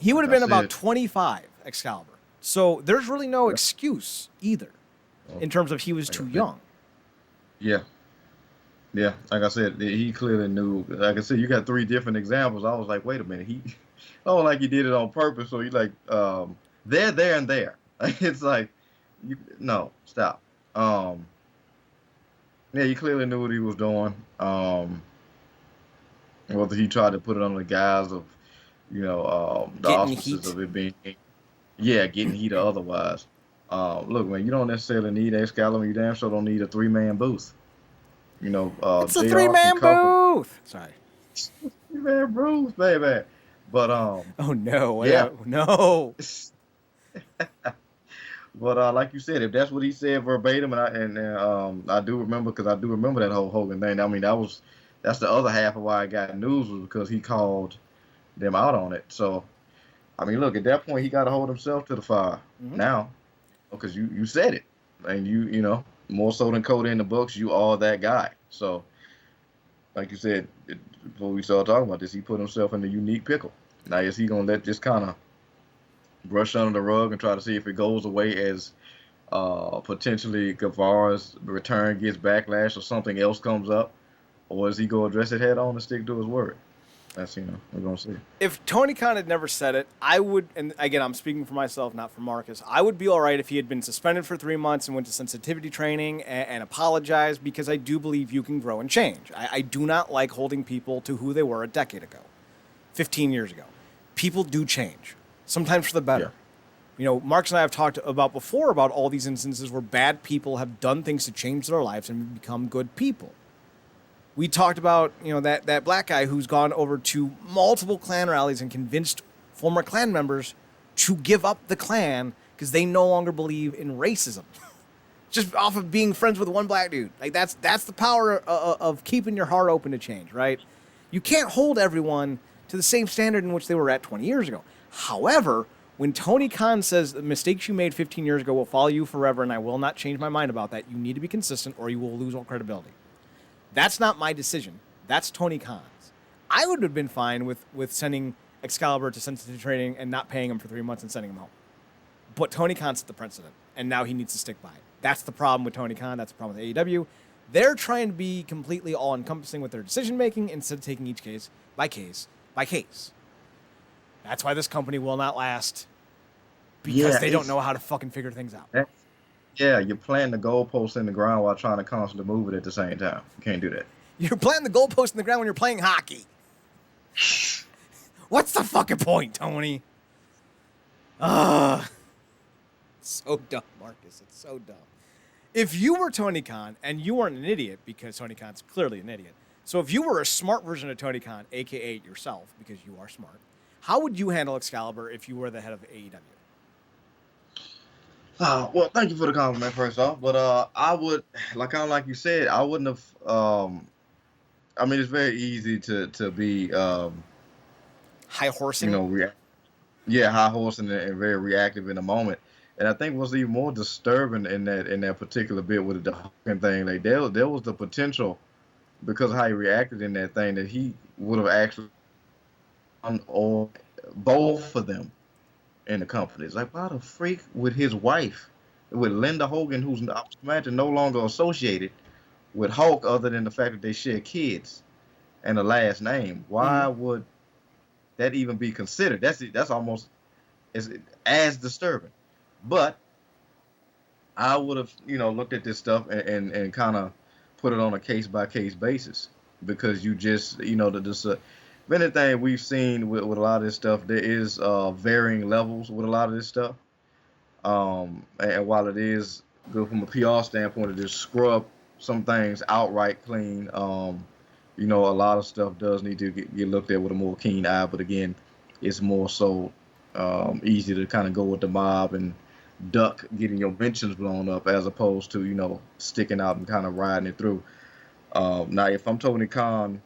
He would have been about 25, Excalibur. So there's really no excuse either in terms of he was too young. Yeah. Yeah, like I said, he clearly knew. Like I said, you got 3 different examples. I was like, wait a minute. Like he did it on purpose. So he's like, there, and there. It's like, no, stop. Yeah, he clearly knew what he was doing. Whether he tried to put it under the guise of, the auspices of it being, getting heat or otherwise. Look, man, you don't necessarily need Excalibur. You damn sure don't need a 3-man booth. It's a 3-man booth. Sorry. 3-man booth, baby. But oh no, yeah, no. But like you said, if that's what he said verbatim, and I do remember, because I do remember that whole Hogan thing. I mean, that's the other half of why I got news, was because he called them out on it. So, I mean, look, at that point, he got to hold himself to the fire now, because you said it, and you more so than Cody in the books, you are that guy. So, like you said, before we started talking about this, he put himself in a unique pickle. Now, is he gonna let this kind of brush under the rug and try to see if it goes away as potentially Guevara's return gets backlash or something else comes up, or is he gonna address it head on and stick to his word? That's, we're gonna see. If Tony Khan had never said it, I would, and again, I'm speaking for myself, not for Marcus, I would be all right if he had been suspended for 3 months and went to sensitivity training and apologized, because I do believe you can grow and change. I do not like holding people to who they were a decade ago, 15 years ago. People do change, sometimes for the better. Yeah. Marcus and I have talked about before about all these instances where bad people have done things to change their lives and become good people. We talked about, that black guy who's gone over to multiple Klan rallies and convinced former Klan members to give up the Klan because they no longer believe in racism. Just off of being friends with one black dude. Like, that's the power of keeping your heart open to change, right? You can't hold everyone to the same standard in which they were at 20 years ago. However, when Tony Khan says the mistakes you made 15 years ago will follow you forever and I will not change my mind about that, you need to be consistent or you will lose all credibility. That's not my decision. That's Tony Khan's. I would have been fine with sending Excalibur to sensitive training and not paying him for 3 months and sending him home. But Tony Khan set the precedent, and now he needs to stick by it. That's the problem with Tony Khan. That's the problem with AEW. They're trying to be completely all-encompassing with their decision-making instead of taking each case by case by case. That's why this company will not last, because they don't know how to fucking figure things out. Yeah, you're planting the goalpost in the ground while trying to constantly move it at the same time. You can't do that. You're planting the goalpost in the ground when you're playing hockey. What's the fucking point, Tony? So dumb, Marcus. It's so dumb. If you were Tony Khan and you weren't an idiot, because Tony Khan's clearly an idiot, so if you were a smart version of Tony Khan, a.k.a. yourself, because you are smart, how would you handle Excalibur if you were the head of AEW? Well, thank you for the compliment, first off. But I would, like you said, I wouldn't have. I mean, it's very easy to be, High horsing? high horsing and very reactive in the moment. And I think what's even more disturbing in that particular bit with the Hogan thing, like there was the potential, because of how he reacted in that thing, that he would have actually or both of them in the company. It's like, why the freak would his wife, with Linda Hogan, who's I imagine no longer associated with Hulk, other than the fact that they share kids and a last name? Why would that even be considered? That's almost as disturbing. But I would have, looked at this stuff and kind of put it on a case by case basis, because you just, if anything we've seen with a lot of this stuff, there is varying levels with a lot of this stuff. And while it is good from a PR standpoint to just scrub some things outright clean, a lot of stuff does need to get looked at with a more keen eye. But again, it's more so easy to kind of go with the mob and duck getting your mentions blown up, as opposed to, sticking out and kind of riding it through. Now, if I'm Tony Khan,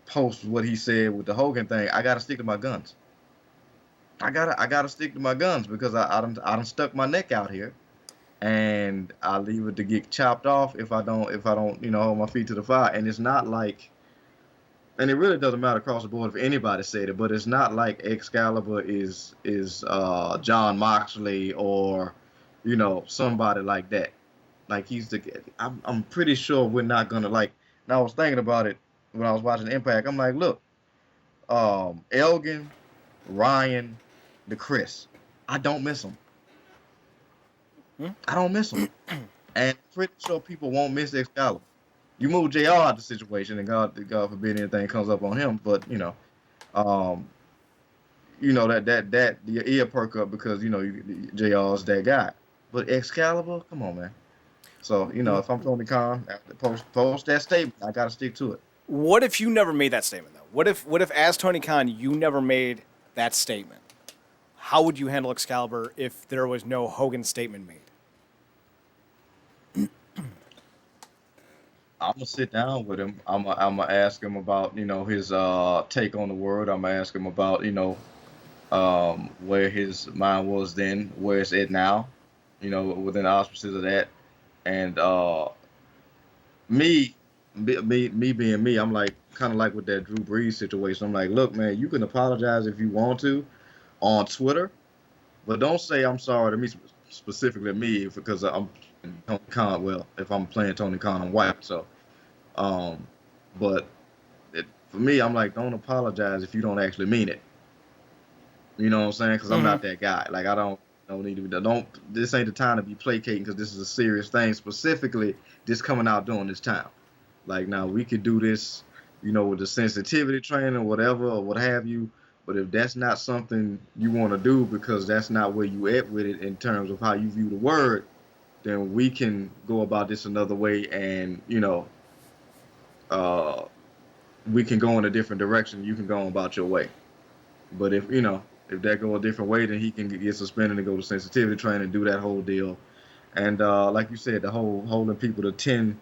post what he said with the Hogan thing, I gotta stick to my guns. I gotta stick to my guns, because I done stuck my neck out here, and I leave it to get chopped off if I don't hold my feet to the fire. And it's not like, and it really doesn't matter across the board if anybody said it, but it's not like Excalibur is John Moxley or somebody like that. Like I'm pretty sure we're not gonna like. And I was thinking about it when I was watching Impact. I'm like, look, Elgin, Ryan, the Chris, I don't miss them. I don't miss them, and pretty sure people won't miss Excalibur. You move JR out the situation, and God forbid anything comes up on him. But that your ear perk up, because JR's that guy. But Excalibur, come on, man. So if I'm Tony Khan, post that statement, I gotta stick to it. What if you never made that statement, though? What if as Tony Khan you never made that statement? How would you handle Excalibur if there was no Hogan statement made? I'm gonna sit down with him. I'm gonna ask him about his take on the word. I'm gonna ask him about where his mind was then, where it's at now, within the auspices of that. And me being me, I'm like kind of like with that Drew Brees situation. I'm like, look, man, you can apologize if you want to on Twitter, but don't say I'm sorry to me, specifically me, because I'm Tony Khan. Well, if I'm playing Tony Khan, I'm white. So, but for me, I'm like, don't apologize if you don't actually mean it. You know what I'm saying? Because I'm not that guy. Like, I don't need to be. This ain't the time to be placating, because this is a serious thing. Specifically, this coming out during this time. Like, now we could do this, with the sensitivity training or whatever or what have you. But if that's not something you want to do, because that's not where you at with it in terms of how you view the word, then we can go about this another way, and we can go in a different direction. You can go about your way. But if that go a different way, then he can get suspended and go to sensitivity training and do that whole deal. And like you said, the whole holding people to 10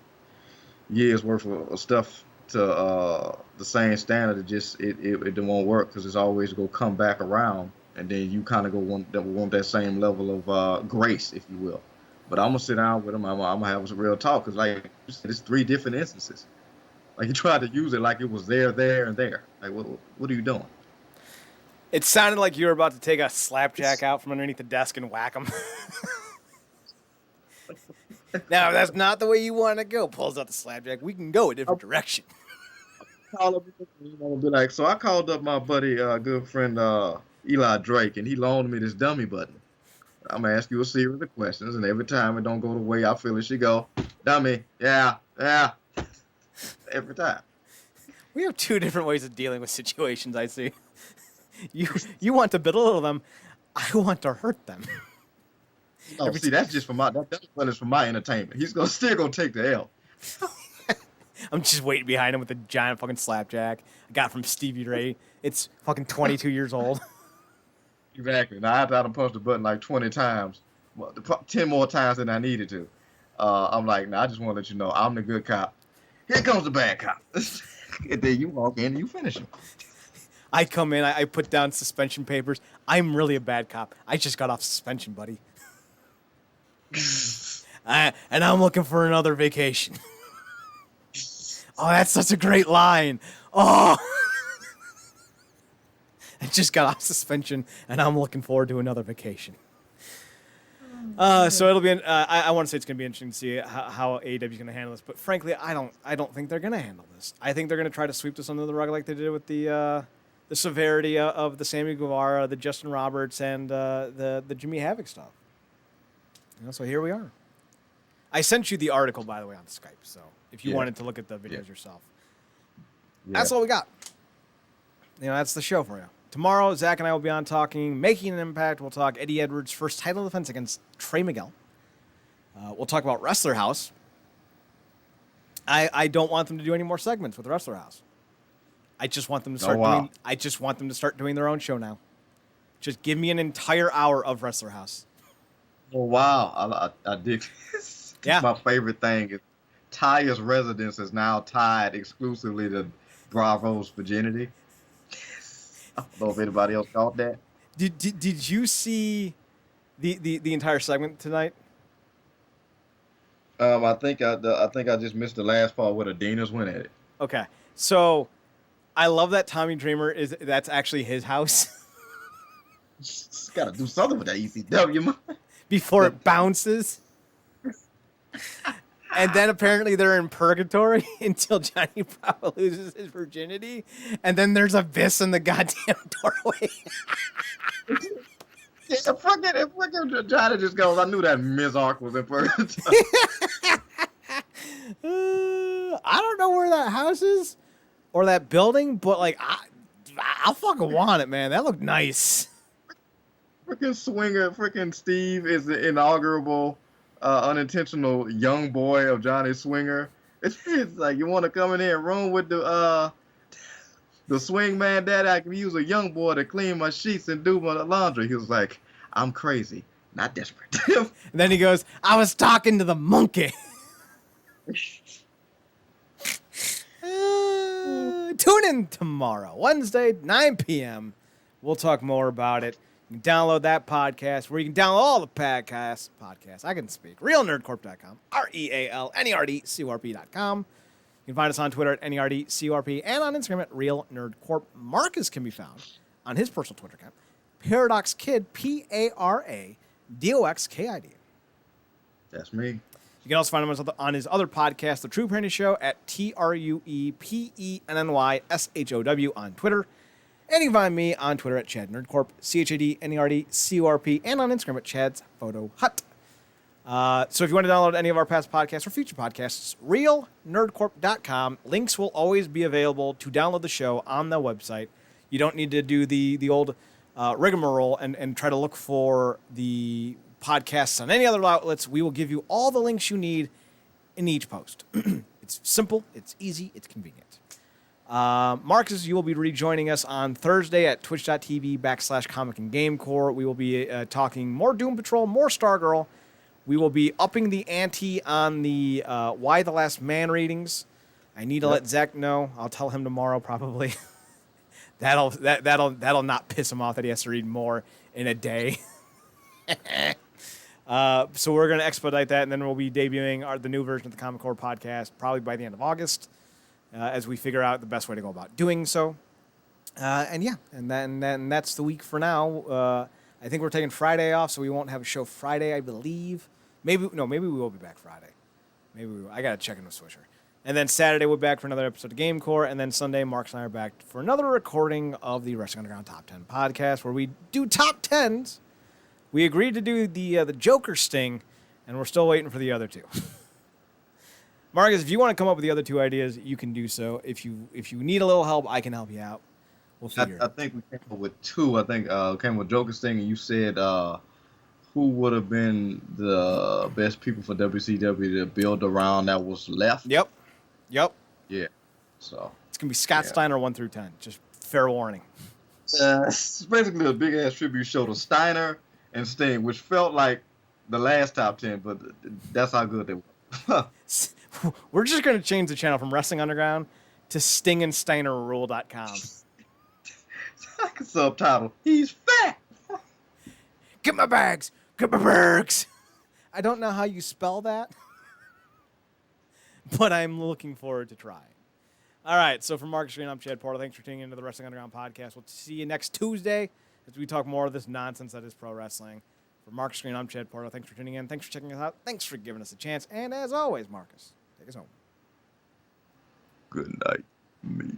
years worth of stuff to the same standard, it won't work, because it's always going to come back around, and then you kind of want that same level of grace, if you will. But I'm gonna sit down with him. I'm gonna have some real talk, because like you said, it's 3 different instances. Like, you tried to use it like it was there, and there. Like, what are you doing? It sounded like you were about to take a slapjack out from underneath the desk and whack him. Now, if that's not the way you want to go, pulls out the slapjack. We can go a different direction. Be like, so I called up my buddy, good friend Eli Drake, and he loaned me this dummy button. I'm gonna ask you a series of questions, and every time it don't go the way I feel it should go, dummy, yeah, every time. We have 2 different ways of dealing with situations, I see. You want to belittle them, I want to hurt them. No, see, that's just for that's for my entertainment. He's still gonna take the L. I'm just waiting behind him with a giant fucking slapjack I got from Stevie Ray. It's fucking 22 years old. Exactly. Now after I done punched the button like 20 times, 10 more times than I needed to. I'm like, nah, I just want to let you know I'm the good cop. Here comes the bad cop. And then you walk in and you finish him. I come in, I put down suspension papers. I'm really a bad cop. I just got off suspension, buddy. And I'm looking for another vacation. Oh, that's such a great line. Oh. I just got off suspension, and I'm looking forward to another vacation. So it'll be. I want to say it's going to be interesting to see how AEW is going to handle this. But frankly, I don't think they're going to handle this. I think they're going to try to sweep this under the rug like they did with the severity of the Sammy Guevara, the Justin Roberts, and the Jimmy Havoc stuff. So here we are. I sent you the article, by the way, on Skype. So if you wanted to look at the videos yourself, that's all we got. That's the show for you. Tomorrow, Zach and I will be on talking Making an Impact. We'll talk Eddie Edwards' first title defense against Trey Miguel. We'll talk about Wrestler House. I don't want them to do any more segments with Wrestler House. I just want them to start doing their own show now. Just give me an entire hour of Wrestler House. Oh wow, I dig. Yeah. My favorite thing is Taya's residence is now tied exclusively to Bravo's virginity. I don't know if anybody else caught that. Did you see the entire segment tonight? I think I just missed the last part where the Deaners went at it. Okay, so I love that Tommy Dreamer that's actually his house. Got to do something with that ECW, man. Before it bounces. And then apparently they're in purgatory until Johnny Bravo loses his virginity. And then there's Abyss in the goddamn doorway. Fucking Johnny just goes, I knew that Ms. Ark was in purgatory. I don't know where that house is or that building, but like, I fucking want it, man. That looked nice. Freaking Swinger, freaking Steve is the inaugural unintentional young boy of Johnny Swinger. It's like, you want to come in here and room with the swing man daddy? I can use a young boy to clean my sheets and do my laundry. He was like, I'm crazy, not desperate. And then he goes, I was talking to the monkey. Tune in tomorrow, Wednesday, 9 p.m. We'll talk more about it. You can download that podcast where you can download all the podcasts. I can speak. RealNerdCorp.com. RealNerdCorp.com. You can find us on Twitter at NerdCorp and on Instagram at RealNerdCorp. Marcus can be found on his personal Twitter account, ParadoxKid, ParadoxKid. That's me. You can also find him on his other podcast, The True Penny Show, at TruePennyShow on Twitter. And you can find me on Twitter at Chad NerdCorp, ChadNerdCorp, and on Instagram at Chad's Photo Hut. So if you want to download any of our past podcasts or future podcasts, RealNerdCorp.com. Links will always be available to download the show on the website. You don't need to do the old rigmarole and try to look for the podcasts on any other outlets. We will give you all the links you need in each post. It's simple, it's easy, it's convenient. Marcus, you will be rejoining us on Thursday at twitch.tv/Comic and GameCorp. We will be talking more Doom Patrol, more Stargirl. We will be upping the ante on the Why the Last Man readings. I need to let Zach know. I'll tell him tomorrow probably. That'll not piss him off that he has to read more in a day. So we're going to expedite that, and then we'll be debuting the new version of the Comic Corp podcast probably by the end of August. As we figure out the best way to go about doing so. And that's the week for now. I think we're taking Friday off, so we won't have a show Friday, I believe. Maybe we will be back Friday. I got to check in with Swisher. And then Saturday, we're back for another episode of GameCorp. And then Sunday, Mark and I are back for another recording of the Wrestling Underground Top 10 podcast, where we do top 10s. We agreed to do the Joker sting, and we're still waiting for the other two. Marcus, if you want to come up with the other two ideas, you can do so. If you need a little help, I can help you out. We'll figure it. I think we came up with two. I think came with Joker Sting, and you said who would have been the best people for WCW to build around that was left. Yep. Yeah. So It's gonna be Scott Steiner 1 through 10. Just fair warning. it's basically a big ass tribute show to Steiner and Sting, which felt like the last top 10, but that's how good they were. We're just gonna change the channel from Wrestling Underground to StingandSteinerRule.com. Like a subtitle. He's fat. Get my bags. Get my bergs. I don't know how you spell that, but I'm looking forward to trying. All right, so from Marcus Green, I'm Chad Porter. Thanks for tuning into the Wrestling Underground podcast. We'll see you next Tuesday as we talk more of this nonsense that is pro wrestling. For Marcus Green, I'm Chad Porter. Thanks for tuning in. Thanks for checking us out. Thanks for giving us a chance. And as always, Marcus, take us home. Good night, me.